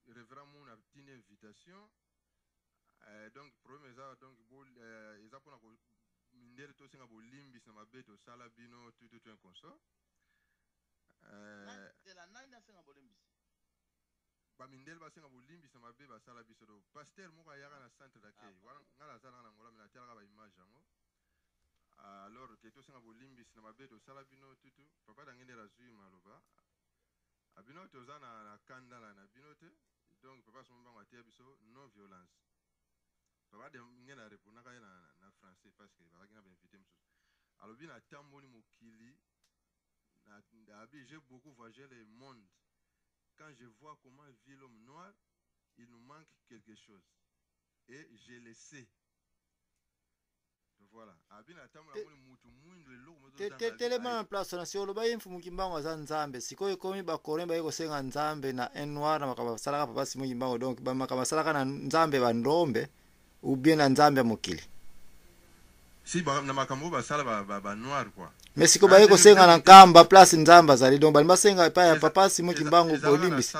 révérend Moon a une invitation donc problème eza donc eza pona ko mindele to singa bolimbisa na mabe to sala bino tout un consort bamindele basenga bolimbisa mabe basala biso do pasteur moko ayaka na centre d'accueil nga nazala na ngola me natialaka baimage yango alors ke tosenga bolimbisi na mabe tosala bino tutu papa dange nde azwi maloba abino toza na kanda na bino te donc papa somo bango atia biso non violence papa de nge na répondaka ye na français parce que bazaki na bainvité mosusu alobi na tamboli mokili j'ai beaucoup voyagé le monde. Quand je vois comment vit l'homme noir, il nous manque quelque chose. Et je le sais. Voilà. Telema en place na sio loba mfumu Kimbangu za Nzambe sikoyo komi ba koremba yeko senga Nzambe na noir na makaba salaka papa Simon Kimbangu donc ba makaba salaka na Nzambe ba ndombe ou bien na Nzambe mokili. Si ba na makambo ba sala ba noir quoi. Mais siko ba yeko senga na kamba place Nzamba zali donc ba masenga pa ya papa Simon Kimbangu bolimbisi.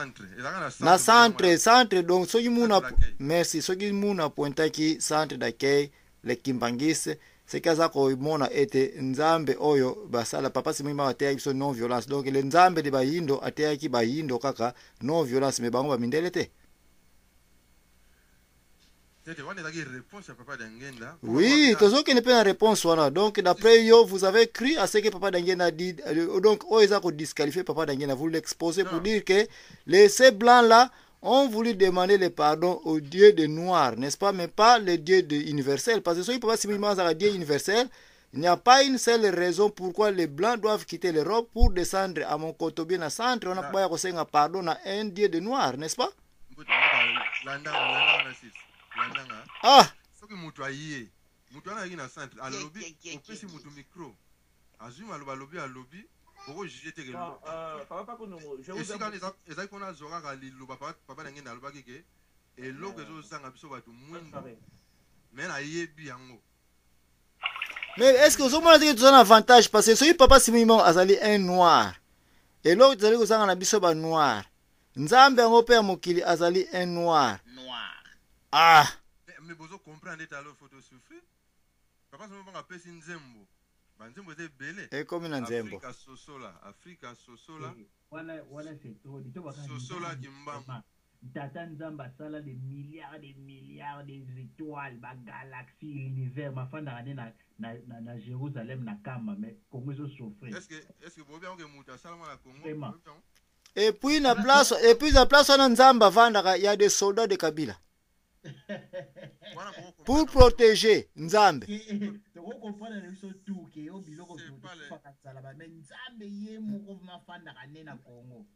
Na centre donc soki muna merci soki muna pointa ki centre d'accueil le Kimbangiste c'est kaza ko mona ete Nzambe oyo basala papa Simon Kimbangu atea biso non violence donc le Nzambe de bayindo atea ki bayindo kaka non violence mais bango ba mindele te. Oui, toujours qu'il n'y a pas de réponse. Donc, d'après yo, vous avez cru à ce que Papa Dangena a dit. Donc, ils ont disqualifié Papa Dangena. Vous l'exposez pour dire que ces blancs-là ont voulu demander le pardon au Dieu de noir, n'est-ce pas? Mais pas le Dieu de universel. Parce que si Papa Simon a Dieu universel, il n'y a pas une seule raison pourquoi les blancs doivent quitter l'Europe pour descendre à mon côté bien à centre. On a pas un pardon à un Dieu de noir, n'est-ce pas? Ah, soki mutu aye mutu ana yaki na centre alobi opesi mutu micro azwi maloba alobi oko juge te ke esika ezali mpona azokaka liloba papa na ngai nalobaki ke eloko ezozanga biso bato mwindu me nayebi yango. Mais est-ce que vous avez un avantage parce que si papa Simon azali un noir et l'autre azali kozanga na biso ba noir Nzambe yango pe ya mokili azali un noir. Ah, mais vous comprenez ta photo souffrir. Papa ça m'a appelé Nzembo. Nzembo était belé. Et comme une Nzembo. Africa Sosola. Voilà c'est tout. Sosola Kimbamba. Tata Nzamba sala des milliards d'étoiles, ba galaxies, l'univers, ma fanda na Jérusalem na kama mais Congo zo souffrir. Est-ce que vous bien que muta sala na Congo? Et puis la place en Nzamba vanda il y a des soldats de Kabila. Pour protéger Nzambe.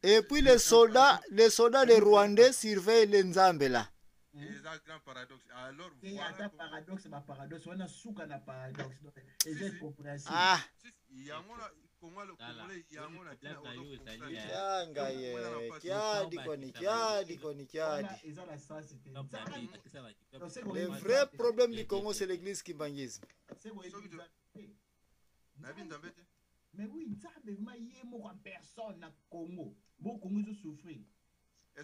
Et puis les soldats des Rwandais surveillent les Nzambe là. eza grand paradoxe alors Et ata paradoxe ba paradoxe wana suka na paradoxe donc eza compréhensible. Ah, yango na kongo le congolais yango na tina kyanga ye kyadi koni kyadi koni kyadi. Eza la sensité. Le vrai problème du Congo c'est l'église kimbangisme. C'est quoi nabi nzambe te mais oui nzambe ma ye moko en personne na Congo bo Congo zo souffrir.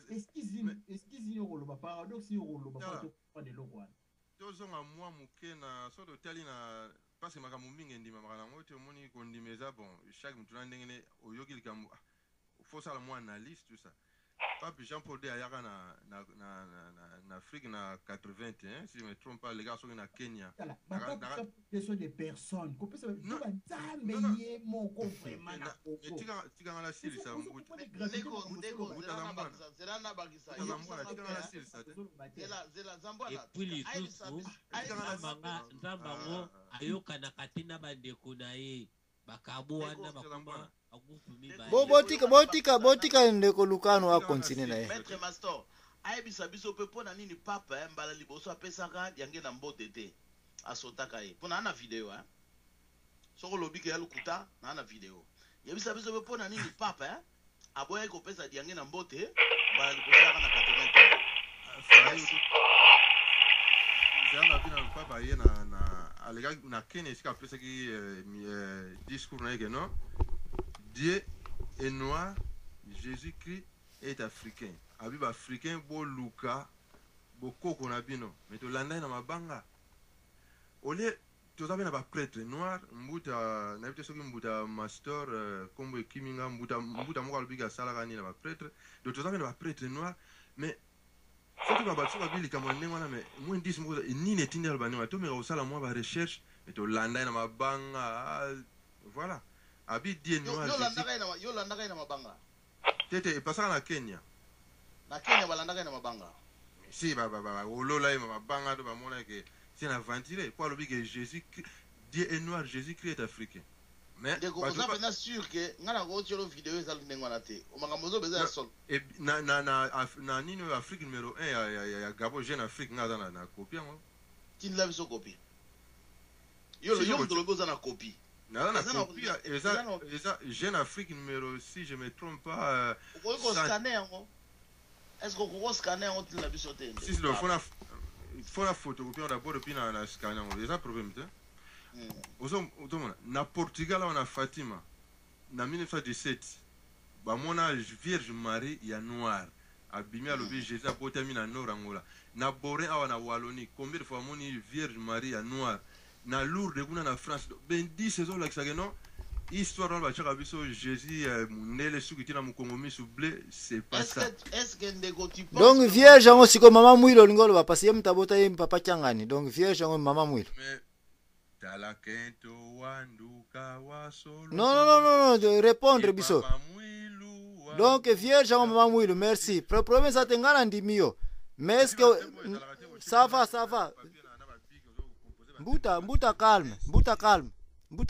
Est-ce qu'ils ont le paradoxe ils ont le pas de l'eau tozonga mwa moke na soto tali na parce que makambo mingi ndima makala ngo te omoni kondimeza bon chaque mutu na ndenge ne oyoki likambo faut sala mwa analyse tout ça Pape Jean-Paul de ayaka na Afrique na 81 si je me trompe pas les gars sont na Kenya ce sont des personnes qu'on peut se tika la sili sa nzambango ayokana katina bandeko na ye bakabo wana bakoma botika ndeko lukano akontinue na ye Maître Mastor ayebisa biso pe pona nini papa mbala liboso apesaka yange na mbote te asotaka ye pona na video soko lobike ya lukuta na video yebisa biso pe pona nini papa aboya kopesa yange na mbote mbala liboso yaka na 80 jana bina papa ye na alega na Kenya iska apesa ki discours na yeke non Dieu est noir, Jésus-Christ est africain. Abiba africain bo luka bo koko na bino. Mais to landa na mabanga. Ole to zabe na ba prêtre noir, mbuta na bite soki mbuta master kombo ekiminga mbuta moko albiga sala kani na ba prêtre. Do to zabe na ba prêtre noir, mais soki ba batso ba bili kama nengo na mais moins 10 mbuta ni ne tindel ba nengo to me osala moi ba recherche, mais to landa na mabanga. Voilà. Abi die noir yo landaka na mabanga tete pasaka na Kenya balandaka na mabanga si ba olola mabanga to bamona ke c'est na ventilé pour lobi que Jésus Dieu est noir Jésus-Christ est africain mais on a bien sûr que ngana go tshelo vidéo za lunengo na te o manga mozo beza ya sol et na nini Afrique numéro 1 ya Gabo jeune Afrique ngaza na copie ngo tin la biso copie yo to logo za na copie Jeune Afrique numéro 6, je ne me trompe pas. Est-ce qu'on peut scanner un autre labisoté? Si il faut la photocopie d'abord et puis on scanner. C'est un problème. Na Portugal, on a Fatima. En 1917, la Vierge Marie est noire. Abimi a lobby Jésus a porté na nord Angola. Na Borin, on a Wallonie. Combien de fois mon Vierge Marie est noire? Na Lourdes kuna na France ben 10 saisons la kisageno histoire ba chaka biso Jésus munele suki na mukongomi soublé c'est pas ça est-ce que ndeko tu penses donc vierge ngo siko mama mwilo lingolo ba pasi yem tabota yem papa changani donc vierge ngo mama mwilo mais tala kento wanduka wasolo non de répondre biso donc vierge ngo mama mwilo merci problème ça tengana ndimio mais est-ce que ça va Mbuta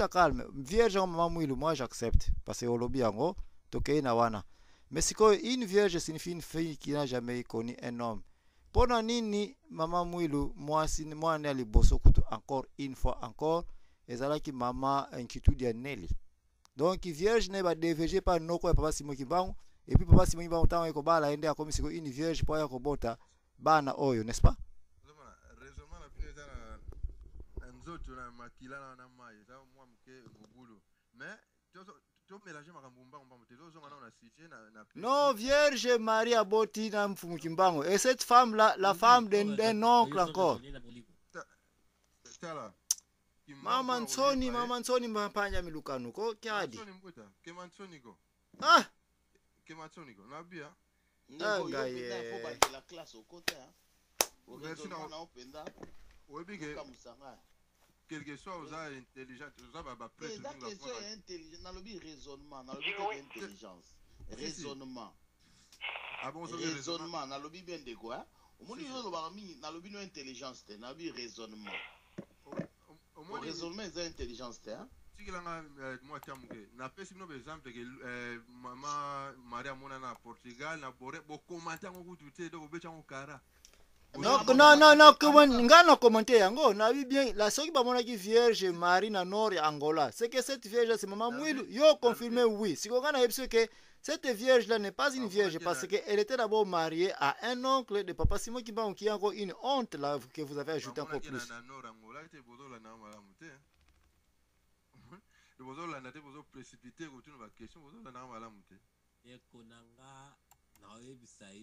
calme. Vierge en maman mouilou, moi j'accepte. Parce que au lobby yango, tokei na wana. Mais si une vierge signifie une fille qui n'a jamais connu un homme. Pona nini maman mouilou, moi ne li bosso kutu encore une fois encore. Ezala ki mama inquiétude ya Nelly. Donc vierge ne ba DVG pas noko ya papa Simon Kimbangu. Et puis papa Simon Kimbangu tango eko bala ende akomi siko une vierge po ya kobota bana oyo, n'est-ce pas? Zoto na makila na mai za mwa mke bubulu mais to mélanger makambumba mbambo te zo ngana na cité na non Vierge Maria boti na mfumu Kimbangu et cette femme là la femme d'un oncle encore tala mama Nsoni mpanya milukanu ko kyadi Kemansoni ko na bia ngaye faut battre la classe au côté on a openda webige quel que soit aux intelligents, aux prêtres, dans le raisonnement, dans le intelligence, raisonnement. Raisonnement, dans le bien de quoi? Au moins, dans le intelligence, dans le raisonnement. Au raisonnement, c'est intelligence, si moi na pesi no exemple que mama Maria mona na Portugal na bore bo commenter ngo kutu te do becha ngo kara Non, nga na commenter yango na bi bien la soki ba mona ki vierge Marie na nord ya Angola, c'est que cette vierge c'est maman Mwilu, yo confirmé oui. Si qu'on a dit que cette vierge là n'est pas une vierge parce qu'elle était d'abord mariée à un oncle de Papa Simon Kimbangu qui a encore une honte là que vous avez ajouté encore plus.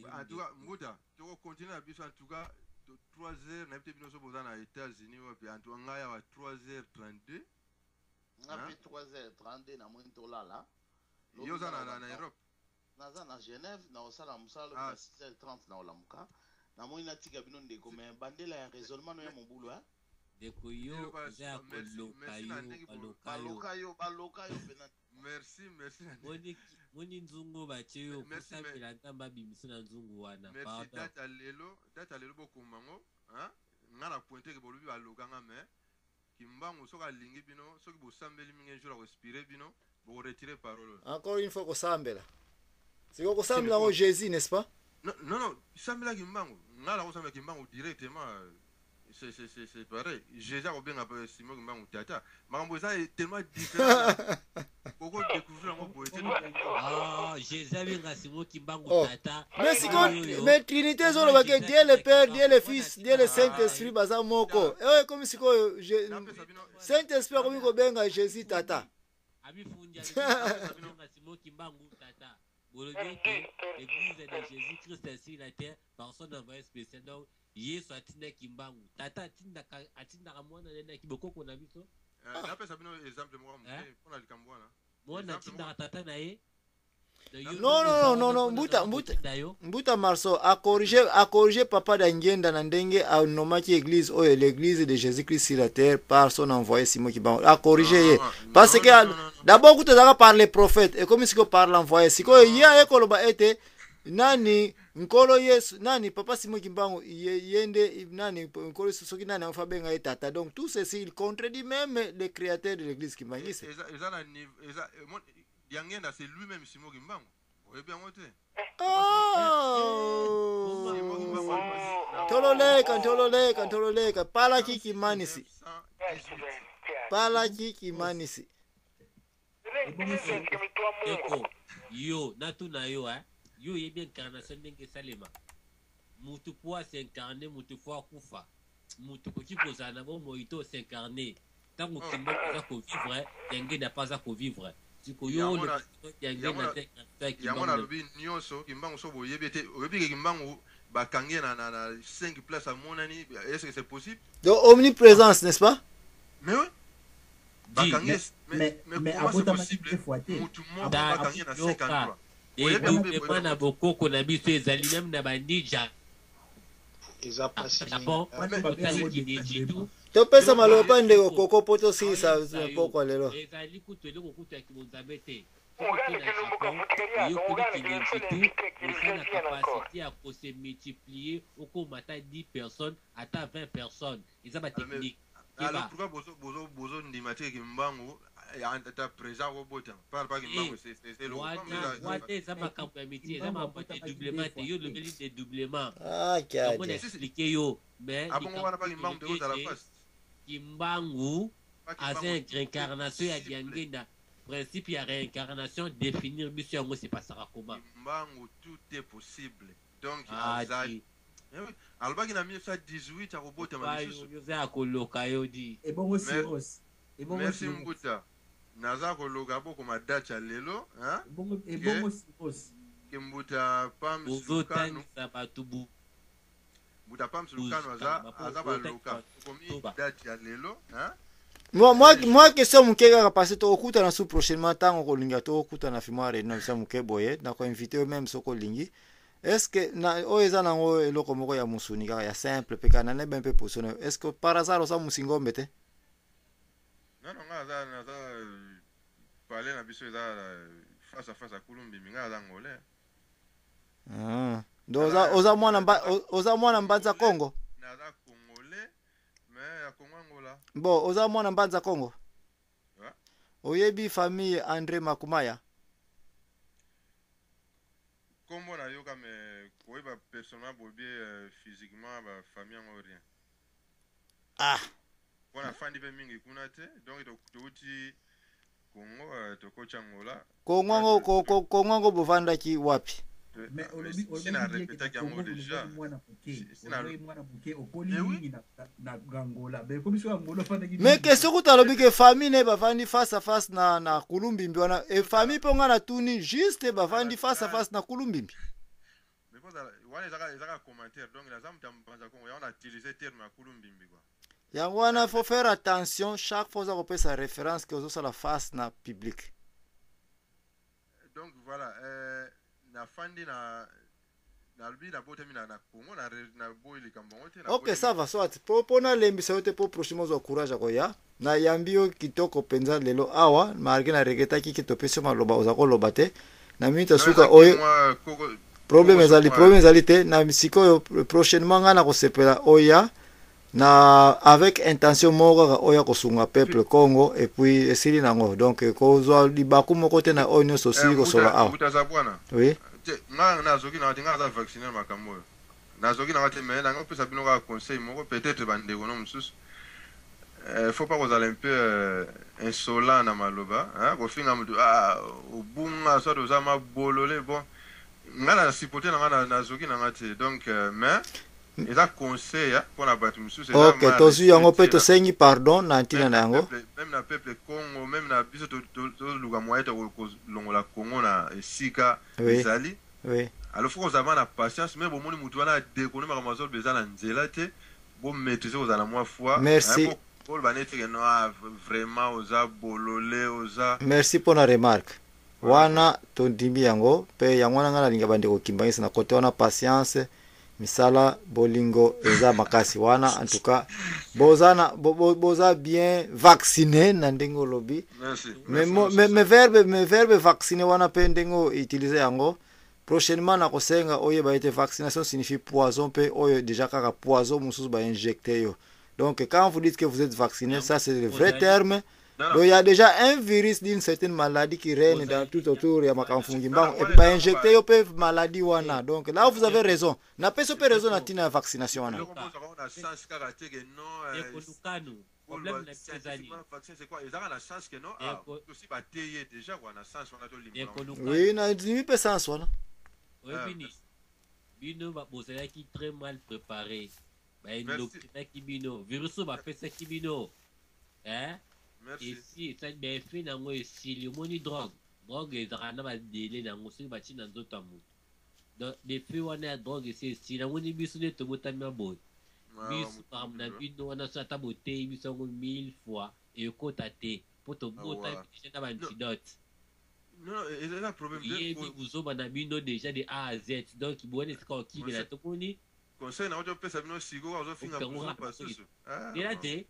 En tout cas, Mouda, tu vas continuer à en tout cas 3h, n'a pas été aux États-Unis, en tout cas, 3h32. On a fait 3h32 dans mon tola là. Yo za na Europe. Naza na Genève, na osala musala na 6h30 na olamuka. Na mo ina tika bino ndeko mais bandela ya raisonnement no ya mobulu hein. Deko yo za balokayo pena. Merci. Moni nzungu bache yo kusapela ntamba bimisi na nzungu wana. Merci data lelo bokumango, hein? Ngala pointer ke bolubi balokanga mais Kimbangu soka lingi bino, soki bosambeli mingi jour respirer bino, bo retirer parole. Encore une fois kosambela. C'est ko kosambela ngo Jésus, n'est-ce pas? Non, sambela Kimbangu. Ngala ko sambela Kimbangu directement. C'est pareil. Jésus a bien appelé Simon Kimbangu tata. Makambo ça est tellement différent. Beaucoup découvrir ngo poétique. Ah, Jésus bien Simon Kimbangu tata. Mais Trinité zolo ba ke Dieu le Père, Dieu le Fils, Dieu le Saint-Esprit baza moko. Comme si ko Saint-Esprit comme ko benga Jésus tata. Abi funja Simon Kimbangu tata. L'église de Jésus-Christ ainsi la terre, personne n'envoie spécial. Donc, Yesu atinda Kimbangu. Tata atinda kamwana nenda kiboko kona biso. Na pesa bino exemple moi on a likambwana. Mwana atinda tata na ye. Non, Mbuta Marceau a corrigé Papa d'Angenda na ndenge a nomaki église l'église de Jésus-Christ sur la terre par son envoyé Simon Kimbangu. A corrigé parce que d'abord vous t'as par les prophètes et comme si que par l'envoyé si ko ya ekoloba ete nani nkolo Yesu nani Papa Simon Kimbangu yende nani nkolo soki nani afa benga etata. Donc tout ceci il contredit même le créateur de l'église Kimbangu. Yangenda c'est lui-même Simon Kimbangu. Vous voyez bien monter. Tololeka pala kikimanisi. Yo natuna yo yo yebi incarnation ndenge salema. Mutu kwa s'incarner, mutu kwa kufa. Mutu ko kipozana bo moito s'incarner. Tango Kimbangu za ko vivre, Yangenda pas za ko vivre. Yamona lobi nyonso Kimbangu so boyebi te oyebi ke Kimbangu bakangi na 5 places à monani, est-ce que c'est possible? Donc omniprésence, n'est-ce pas? Mais oui. Bakangi mais comment c'est possible? Mutu mo bakangi na 5 endroits. Et bana bokoko na biso ezali même na bandija. Ils a passé. Topesa maloba ndeko koko poto si sa poko lelo. Ezali kutwele kokuta ya kibonzabete. Capacité à se multiplier au combattre 10 personnes à 20 personnes. Ils ont ma technique. Alors pourquoi bozo ndimati Kimbangu anta présent au botin par Kimbangu c'est le ouais ça ma camp amitié ça m'a apporté doublement yo le mérite de doublement. Ah kia. On expliquer yo mais on va pas Kimbangu de la face. Kimbangu a une réincarnation à Yangenda. Principe il y a réincarnation définir mission moi c'est pas ça comment. Kimbangu tout est possible. Donc albaki na 1918 a robota mabisusu. Yoza akoloka yodi. Et bon aussi. Merci Mbuta. Naza koloka boko madacha lelo, hein? Et bon aussi. Mbuta pam sulukano. Mbuta pam sulukano aza baloka. Komi dacha lelo, hein? Moi question mukeka parce to okuta na sous prochainement tango kolinga to okuta na fimare na bisa mukeboye na ko inviter même soko lingi. Est-ce que na oeza nango eloko moko ya musuni kaka ya simple pe kana ne ben pe posone. Est-ce que par hasard osa musingombe te? Non ngaza parler na biso eza face à face à Kulumbi minga za ngole. Do oza mwana mbanza Congo. Naza congolais mais ya Congo Angola. Bon, oza mwana mbanza Congo. Ouais. Oyebi famille André Makumaya. kombo na yo kame koyeba personnellement bobie physiquement ba famille yango rien. Ah. Wana fandi pe mingi kuna te donc touti Congo tokocha ngola. Kongo bovandaki wapi? Mais sina répété yango déjà. Mais question que talobi ke famille ne bavandi face à face na Kulumbimbi wana e famille ponga na tuni juste bavandi face à face na Kulumbimbi. Mais pour ça wana ezaka commentaire donc la zamu tambanza Congo on a utilisé terme à Kulumbimbi quoi. Yangwana faut faire attention chaque fois qu'on peut sa référence que aux la face na public. Donc voilà na fandi na albi na bote mina na Congo na boy le kambongote na. OK ça va soit pour na lembi ça te pour prochainement zo courage koya na yambio kitoko penza lelo awa marque na regeta ki kitopesio maloba ozako lobate na minute suka oyo problème ezali te na misiko prochainement ngana ko sepela oya na avec intention moko oya kosunga peuple Congo et puis esili nango donc ko zo libaku moko te na onyo sosi ko sola awa. Oui. Nga nazoki na tinga za vacciner makambo. Nazoki na te mais nga pesa bino ka conseil moko peut-être bande ko no mususu. Faut pas vous aller un peu insolent na maloba, hein, ko finga mutu obunga so doza mabolole bon. Nga na sipoter nga nazoki na te donc mais ils a conseil pour la battre mususu. OK, tozu yango pe to sengi pardon na ntina nango. Même na peuple Congo, même na biso to luga moyeta ko longola Congo na esika ezali. Oui. Alors faut avoir la patience mais bon moni mutu wana déconner makamazol bezala nzela te bon maîtriser aux ala moi foi. Merci. Pour banete que non vraiment oza bolole oza. Merci pour la remarque. Wana to ndimbi yango pe yango ngana linga bande ko kimbangisa na kote wana patience. Misala bolingo eza makasi wana en tout cas boza bien vacciné na ndengo lobi. Merci. Mais verbe vacciner wana pe ndengo utiliser yango prochainement na kosenga oye ba été vaccination signifie poison pe oye déjà kaka poison mususu ba injecter yo. Donc quand vous dites que vous êtes vacciné, ça c'est le vrai terme. Donc il y a déjà un virus d'une certaine maladie qui règne dans tout autour ya makamfungi mbango et puis ba injecter yo pe maladie wana. Donc là vous avez raison. Na peso pe raison na tina vaccination wana. Problème na Tanzanie. C'est quoi? Ils ont la chance que non. Aussi ba teye déjà quoi na chance on a tout libre. Oui, na dimi pe sens wana. Oui, bino ba bozala qui très mal préparé. Ba indoctrina ki bino, virus ba pesa ki bino. Hein? Merci. Et si ça bien fait na ngo si le moni drogue ezana ba délai na ngo si ba tina nzoto amu. Donc des faits wana drogue c'est si na ngoni biso ne to botami abo. Biso par na bino wana sa ta bote biso ngo 1000 fois et ko tate poto bota na ba antidote. Non, il y a un problème. Il vous a bino déjà de A à Z. Donc il bonne score qui vient tout moni. Conseil na audio pesa bino sigo audio finga pour passer. Il a dit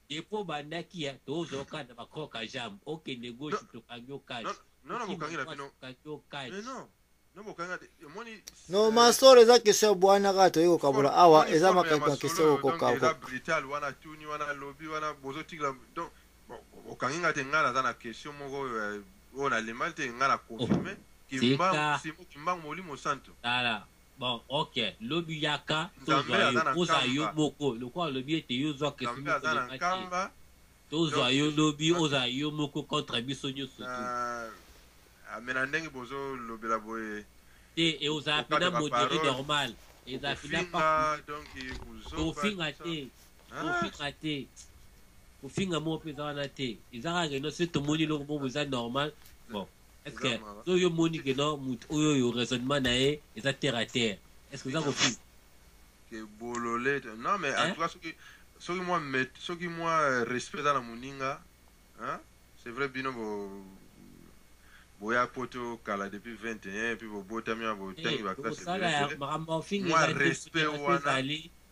et pour banda qui a tozo kana ba koka jam. OK négocie to kangyo cash. Non, bokanga bino. Mais non. Non bokanga moni. No masore za kesho bwana gato yiko kabula awa eza makaka kesho ko ka. Eza brutal wana tuni wana lobby wana bozo tigla donc bokanga te ngala za na question moko on a les mal te ngala confirmer kimba molimo santo. Voilà. Bon, OK. Lobby yaka ozayo moko. Le quoi lobby était yozo que tozayo lobby ozayo moko contre bisonyo surtout. Amena ndenge bozo lobela boye. Et oza pena modéré normal. Et ça fina pas. Donc au finga mo pesa wana te. Izaka que no c'est tout moni lo mo boza normal. Bon. Est-ce que so yo moni que non yo raisonnement na e eza terre à terre. Est-ce que ça confirme que bololé non mais en tout cas ce qui moi respect dans la moninga hein c'est vrai bino boya poto kala depuis 21 et puis botamia botangi ba classe moi respect wana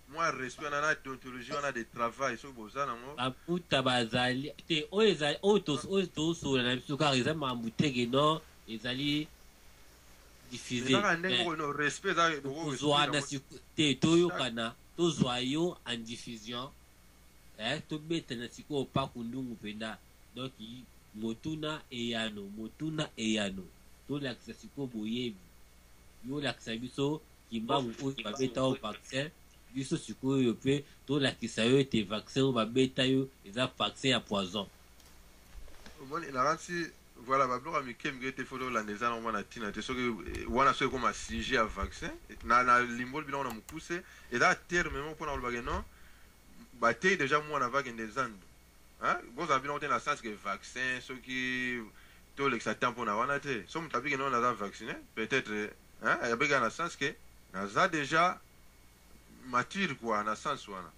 moi respect na déontologie wana de travail so boza nango aputa bazali te oeza autos so na biso car ils aiment embouter non ezali diffusé no respect za zwana te toyo kana tozwa yo en diffusion to beta na siko pa kundungu penda donc motuna eyano to la siko boyebi yo lakisa biso kimbangu oyo babeta o vaccin biso sikoyo mpe tolakisa yo ete vaccin oyo babeta yo eza vaccin ya poison. omoni nakansi voilà babiloko ya mike mike ete fo tolanda eza na mwana ntina te soki wana soki ekoma sujet ya vaccin na limboli bino na mokuse eza terme moko mpona kolobake non batei déjà mwana vakende zandu bozala bino te na sens ke vaccin soki tolekisa temps mpona wana te so moto abiki no naza vaccine peut-être abeka na sens ke naza déjà mature quoi na sens wana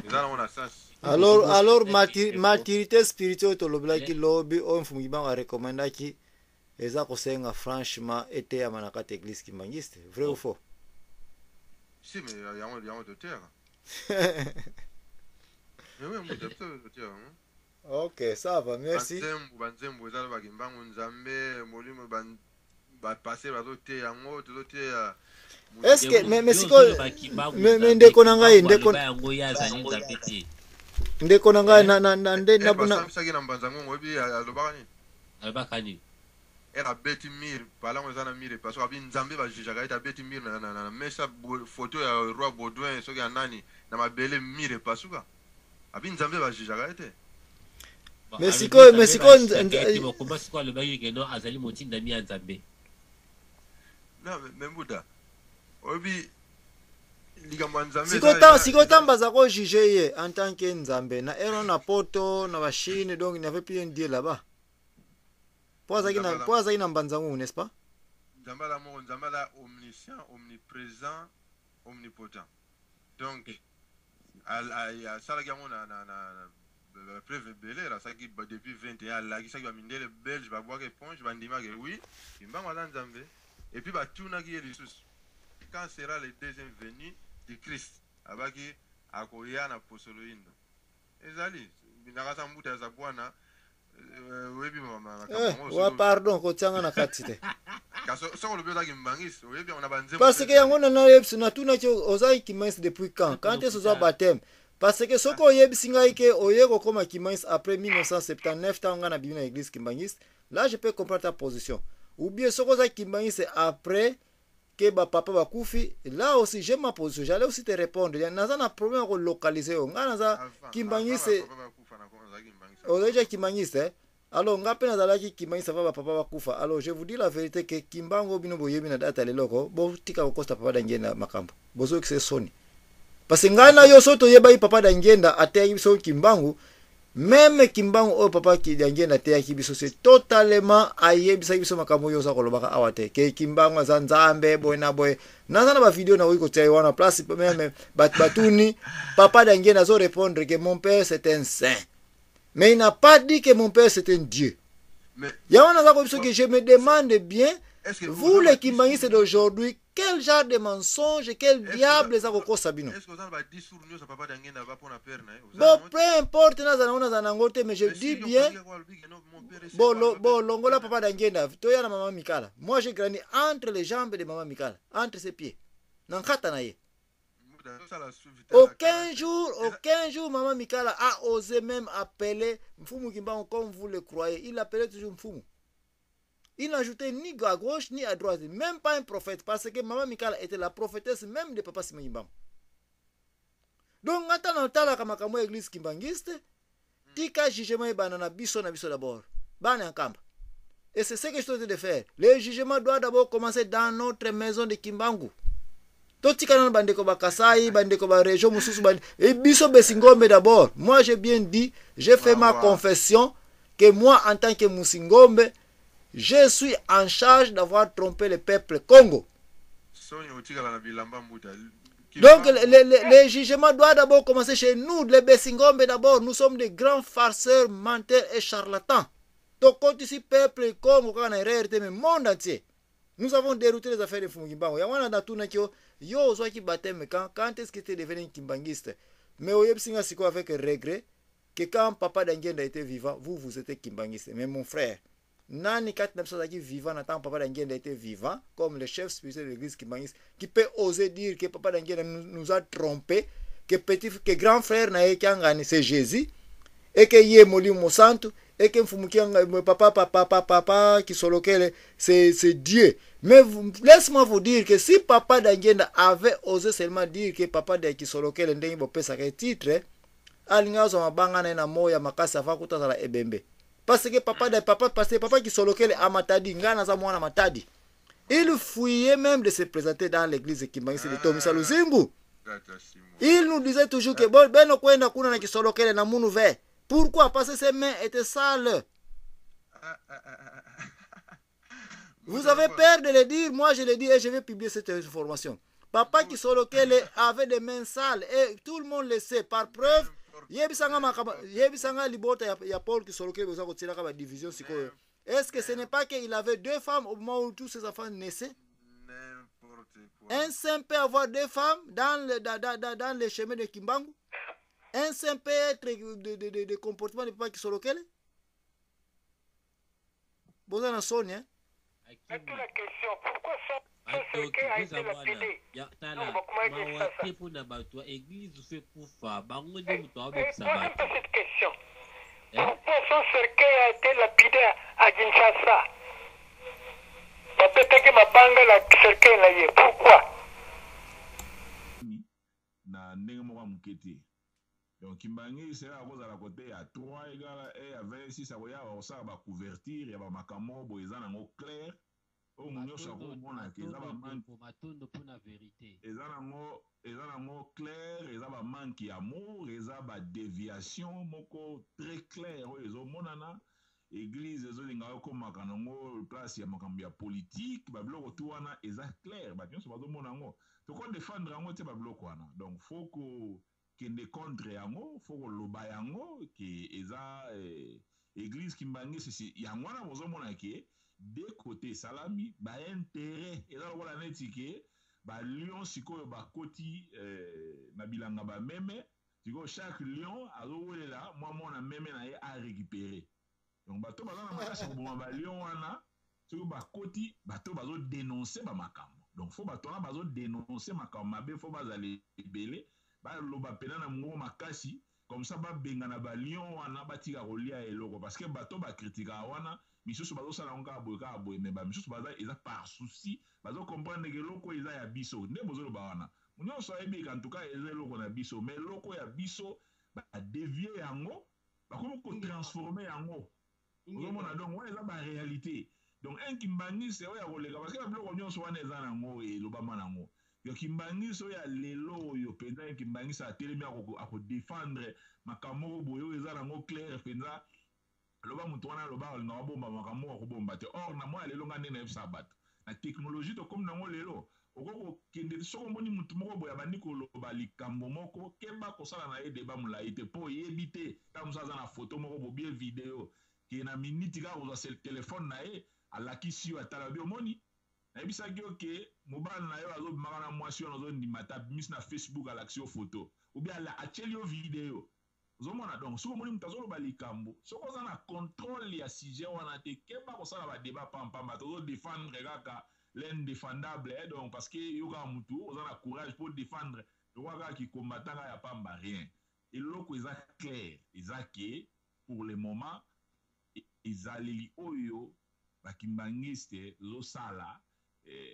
eza nango na sens. Alors maturité spirituelle tolobelaki lobi oyo mfumu kibango arekomendaki eza kosenga franchement eteyama na kati église kimbangiste vrai ou faux? Si mais yango totere ok ça va merci. banzembo eza bakimbangu nzambe molimo bapase bazote yango tozoteya. Est-ce que mais sikoyo mais ndeko na ngai ndeko na ngai na nde na buna saki na mbanzango ngobi alobaka nini alobaka nini era beti mir balango eza na mire parce que abi nzambe bajijaka ete abeti mir na mesa photo ya roi Baudouin soki ya nani na mabele mire pasuka abi nzambe bajijaka ete mais sikoyo mokomba sikoyo alobaki keno azali motindami ya nzambe. Non mais Mbuda obi likambo nzambe sikotamba za ko juger ye en tant que nzambe na ero na poto na machine donc il n'y avait plus un dieu là-bas. Poza kina mbanzangu n'est-ce pas? Nzamba la omniscient, omniprésent, omnipotent. Donc ya sala yango na preuve belé la saki depuis 21 la kisaki ba mindele belge ba boire éponge ba ndima ke oui imbango la nzambe et puis ba tuna ki les sous quand sera le deuxième venu du Christ abaki akoya na posoloindo ezali binakasa mbuta za bwana webi mama wa pardon ko tsanga na katite kaso so lo bioza kimbangisi webi on a banzembo parce que yango na yebsi na tuna ki ozai kimens depuis quand est-ce za baptême parce que soko yebsi ngai ke oyeko koma kimens après 1979 tanga na bibina église kimbangisi là je peux comprendre ta position ou bien soko za kimbangisi après que ba papa ba kufi là aussi j'ai ma position j'allais aussi te répondre naza na problème ko localiser ngana za kimbangisi odeja kimbangisi alors ngape nazalaki kimbangisi va ba papa ba kufa alors je vous dis la vérité que kimbango bino boyebi na data leloko bo tika ko costa papa dangenda makambo bozo que c'est soni parce que ngana yo soto yeba papa dangenda ateyi biso kimbangu même kimbangu o papa ki dangenda ateyi biso c'est totalement ayebisa biso makambo yo za kolobaka awate ke kimbangu za nzambe boyna boy nazana ba video na wiko tsayi wana place même batuni papa dangenda zo répondre que mon père c'est un saint. Mais il n'a pas dit que mon père c'est un dieu. Mais je me demande bien, vous les Kimbangistes d'aujourd'hui, quel genre de mensonge, quel diable les a au Sabino? Bon, peu importe, mais je dis bien, bon, Longola papa d'Angenda, Toya maman Mikala. Moi j'ai grandi entre les jambes de maman Mikala, entre ses pieds. Nankatanaye. Aucun jour, maman Mikala a osé même appeler Mfumu Kimbangu comme vous le croyez. Il appelait toujours Mfumu. Il n'ajoutait ni à gauche ni à droite, même pas un prophète, parce que maman Mikala était la prophétesse même de papa Simon Kimbangu. Donc, quand on a comme église kimbangiste, tika jugement et banana biso na biso d'abord. Bana en camp. Et c'est ce que je suis en train de faire. Le jugement doit d'abord commencer dans notre maison de Kimbangu. Totika bandeko ba Kasai, bandeko ba région mususu et biso besingombe d'abord. Moi j'ai bien dit, j'ai fait ma confession que moi en tant que Musingombe, je suis en charge d'avoir trompé le peuple Congo. Donc le jugement doit d'abord commencer chez nous, les Besingombe d'abord. Nous sommes des grands farceurs, menteurs et charlatans. Donc quand ici peuple Congo quand on est réalité mais monde entier. Nous avons dérouté les affaires de Fumugimbango. Yawana natuna kyo yo zwaki baptême quand est-ce que tu es devenu kimbangiste? Mais au yebsinga siko avec regret que quand papa d'Angenda était vivant, vous étiez kimbangiste. Mais mon frère, nani kat napsa qui vivant attend papa d'Angenda était vivant comme le chef spirituel de l'église kimbangiste qui peut oser dire que papa d'Angenda nous a trompé, que grand frère na ekangani c'est Jésus et que yé molimo santo et que papa Kisolokele, c'est Dieu. Mais laisse-moi vous dire que si papa d'Angenda avait osé seulement dire que papa de Kisolokele ndenge bopesa ke titre, alingazo mabanga na moya makasa fa kutazala ebembe. Parce que papa Kisolokele amatadi ngana za mwana matadi. Il fuyait même de se présenter dans l'église Kimbangi de Tomisa Luzingu. Il nous disait toujours que bon ben kwenda kuna na Kisolokele na munu ve. Pourquoi? Parce que ses mains étaient sales. Vous avez peur de le dire, moi je le dis et je vais publier cette information. Papa Kisolokele avait des mains sales et tout le monde le sait par preuve. Yebisanga libota ya Paul Kisolokele besoin de tirer la division sikoyo. Est-ce que ce n'est pas qu'il avait deux femmes au moment où tous ses enfants naissaient? Un saint peut avoir deux femmes dans les chemins de Kimbangu. Un saint peut être de comportement de Papa Kisolokele. Bon, on a sonné, hein? La question, pourquoi ça a été lapidé? Pose cette question. Pourquoi son cercueil a été lapidé à Kinshasa? Peut-être ma banga la cercueil là. Pourquoi? Na ndenge moko mukete. Donc Kimbangi c'est à cause à la côté à 3 égale et à 26 akoya osala ba couverture ya ba makamo boeza nango clair. O munyo sako mona ke za ba manki pour matondo pour la vérité. Eza nango clair, eza ba manki amour, eza ba déviation moko très clair o ezo monana. Église ezolinga okomaka nango place ya makambo ya politique ba biloko tu wana eza clair ba nyonso bazomona yango toko défendre yango te ba biloko wana donc faut ko kende contre yango faut koloba yango ke eza église Kimbangi c'est yango wana bozomona ke de côté salami ba intérêt eza lokola neti ke ba lion sikoyo bakoti na bilanga ba meme sikoyo chaque lion azowelela mwana meme na ye a récupérer. Donc bato baza na makasi koboma ba lion wana soki bakoti bato bazo dénoncer ba makambo. Donc faut bato wana bazo dénoncer makambo mabe faut bazala ebele ba loba pena na ngo makasi comme ça ba benga na ba lion wana batika kolia eloko parce que bato ba critika wana misusu bazo sala nga boye mais ba misusu baza eza par souci bazo comprendre que loko eza ya biso nde bozo loba wana nyonso ayebi en tout cas eza loko na biso mais loko ya biso ba dévier yango ba komo ko transformer yango. Donc ouais là ba réalité donc un Kimbangi c'est oya kolega parce que la biloko nyonso wana eza nango e lobama nango yo Kimbangi so ya lelo yo penza un Kimbangi sa telemi ako défendre makamoko boyo eza nango clair penza loba mutu wana loba na bomba makamoko ko bomba te or na moi lelo ngane na sabat na technologie to comme nango lelo okoko kende soko moni mutu moko boya bandiko loba likambo moko kemba kosala na ye débat mulai te po yebite ta musaza na photo moko bo bien vidéo qui na minute ka oza sel téléphone na ye alakisi yo atala bi omoni na bisaki oke mobile na yo azo bimaka na mwasi yo azo ndimata mis na Facebook alakisi yo photo ou bien la acheli yo vidéo ozomona donc soko moni mutu azoloba likambo soko oza na contrôle ya sujet wana te kemba kosala ba débat pampamba tozo défendre kaka l'indéfendable donc parce que yo ka mutu oza na courage pour défendre lokwa kaka ki combattant ya pamba rien eloko eza clair eza ke pour le moment ezaleli oyo bakimbangiste zosala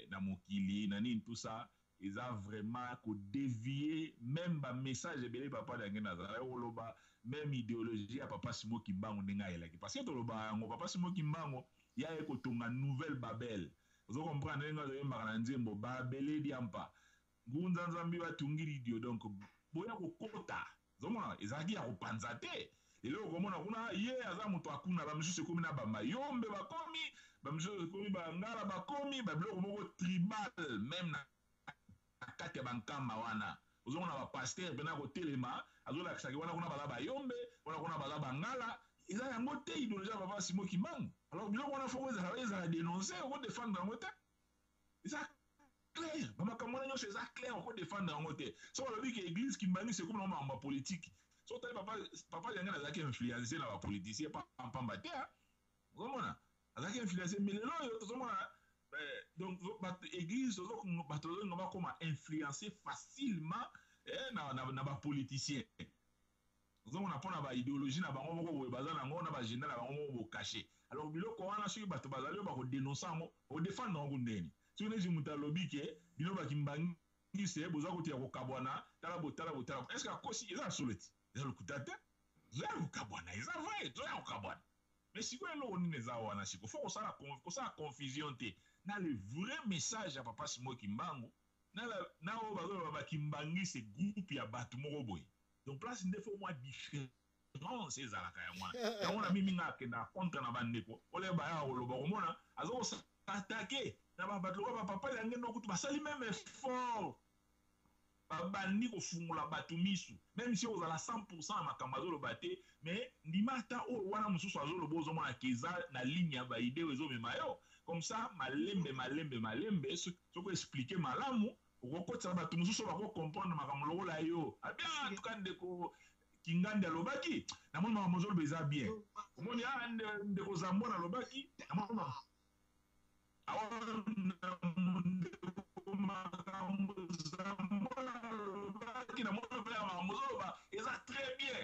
na mokili na nini tout ça eza vraiment ko dévier même ba message ebele papa dange nazala oloba même idéologie ya papa Simo Kimbangu ndenga elaki parce que toloba yango papa Simo Kimbangu ya ekotonga nouvelle Babel ozo comprendre ndenga zoyembaka na nzembo Babel diampa ngunza nzambi batungi lidio donc boya kokota zomona ezaki ya kopanza te eloko komona kuna ye aza moto akuna ba misusu komi na ba mayombe bakomi ba misusu komi ba ngala bakomi ba biloko moko tribal même na kati ya bankamba wana ozomona ba pasteur pena kotelema azolakisa ke wana kuna baza bayombe wana kuna baza bangala eza yango te idéologie ya papa Simo Kimbangu alors biloko wana foko ezala dénoncer oko défendre yango te eza clair bamakambo wana nyonso eza clair oko défendre yango te so balobi ke église Kimbangi c'est comme na makambo politique so tali papa yango azalaki influencé na bapoliticien pamba te ozomona azalaki influencé mais lelo oyo tozomona donc église bato ozolinga bakoma influencé facilement na bapoliticien on a pas idéologie na bango moko baza nango na ba agenda na bango moko caché. Alors biloko wana soki bato bazali ba ko dénoncer ngo o défendre ngo ndeni. Si on est mutalobi ke bino ba kimbangi c'est besoin ko tia ko kabwana tala botala. Est-ce que kosi eza soleti? Eza lukutate? Eza kabwana, eza vrai, to ya kabwana. Mais si vous avez une il faut que ça confusion dans le vrai message à Papa Simo Kimbangu, na Kimbangi c'est groupe ya batu moko boy. Donc place il faut moi différence ezalaka ya mwana. Ya mwana mimi ngakenda contre na bandeko. Ole ba ya oloba komona azo attaquer na ba batu ba papa ya ngendo kutu basali même effort. Babandi kofungula batu misu même si ozala 100% makambo azoloba te mais ndimata o wana mususu azoloba ozomona keza na ligne ya baide ezomema yo comme ça malembe soko expliquer malamu okokotisa batu mususu bako comprendre makambo lokola yo abia tuka ndeko kingandi alobaki namoni makambo ozoloba eza bien omoni ndeko zambo alobaki namoni très bien.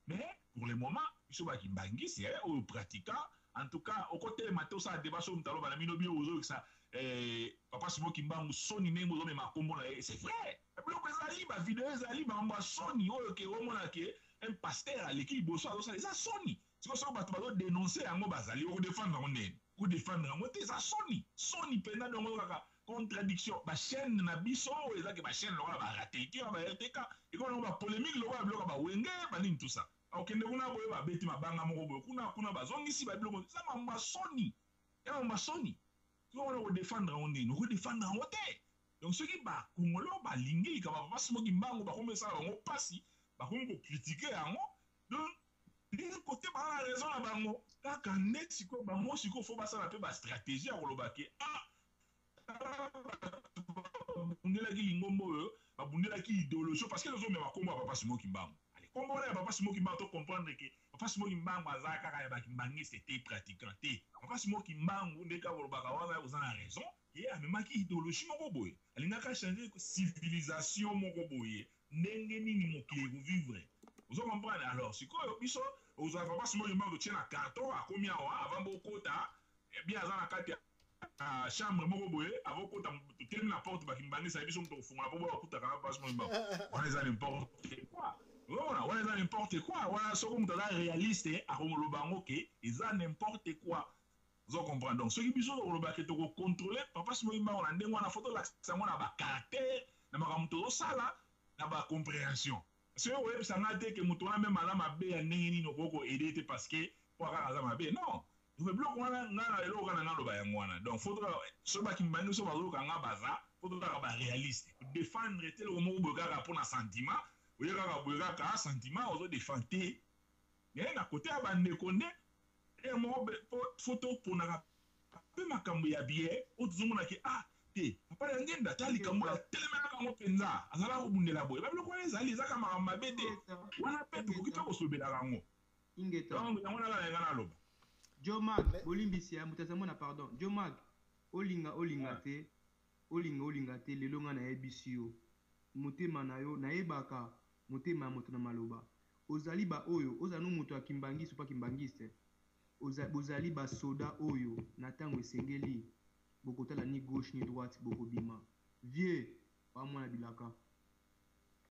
Mais pour le moment, il faut que c'est au pratiquant. En tout cas, au côté de Matos, ça débat sur le talon, Papa Simo Kimbangu, Sony, c'est vrai. La vidéo, Sony, un pasteur à l'équipe, ça Sony. C'est comme ça que tu vas dénoncer à Mobazali, ou défendre ou défendre ça Sony pendant contradiction ba chaîne na biso eza ke ba chaîne lokola ba raté ki ba RTK et qu'on ba polémique lokola bloka ba wenge ba nini tout ça okende kuna boye ba beti mabanga moko boye kuna ba zongisi ba biloko ça mamba Sony tu on défendre on est nous défendre en côté donc ceux qui ba kongolo ba lingi ka ba Papa Kimbangu ba kombe ça ba pasi ba kombe critiquer yango donc de côté ba la raison na bango kaka net siko bango siko faut ba ça peu ba stratégie à kolobaki bundelaki lingombo oyo babundelaki idéologie parce que les hommes bakombo ya Papa Simo Kimbangu allez kombo ya Papa Simo Kimbangu to comprendre que Papa Simo Kimbangu azala kaka ya bakimbangi c'était pratiquant te Papa Simo Kimbangu ndeka kolobaka wana oza na raison ye amemaki idéologie moko boye alingaka changer civilisation moko boye ndenge nini mokili kovivre ozo comprendre alors sikoyo biso oza Papa Simo Kimbangu tie na carton akomi awa avant bokota bien aza na kati chambre moko boye avokota telemi na porte bakimbangisa biso moto kofungola po boya okutaka na Papa Simo Kimbangu wana eza n'importe quoi wana eza n'importe quoi wana soko moto aza réaliste akoloba yango ke eza n'importe quoi ozo comprendre donc soki biso tokolobaki tokocontrôle Papa Simo Kimbangu na ndenge wana fo tolakisa yango na bacaractère na makambo tozosala na bacompréhension soki oyebisa nga te ke moto wana meme aza mabe ya ndenge nini okoki koaide te parce que po akaka aza mabe non biloko wana nga na eloko kana nga loba yango wana donc faut so bakimbangi so bazoloka nga baza faut tokaka baréaliste défendre te eloko moko boye kaka mpona sentiment oye kaka boye kaka sentiment ozodéfendre te mais na kote ya bandeko nde moko faut toponaka mpe makambo ya bien oyo tozomonaki te papa ya ngenda ta likambo atelemelaka yango mpenza azalaka kobundela boye babiloko wana ezali ezaka makambo mabe te wana mpe tokoki mpe kosobelaka yango donc yango naka yenga naloba Jomag, bolimbisi ya mutazamona pardon. Jomag, olinga te lelo nga na yebisi yo. Motema na yo na yebaka motema ya moto na maloba. Ozali ba oyo, ozali no moto akimbangisi pa kimbangiste. Ozali ba soda oyo na tango esengeli bokotala ni gauche ni droite bokobima. Vieux, pa mwana bilaka.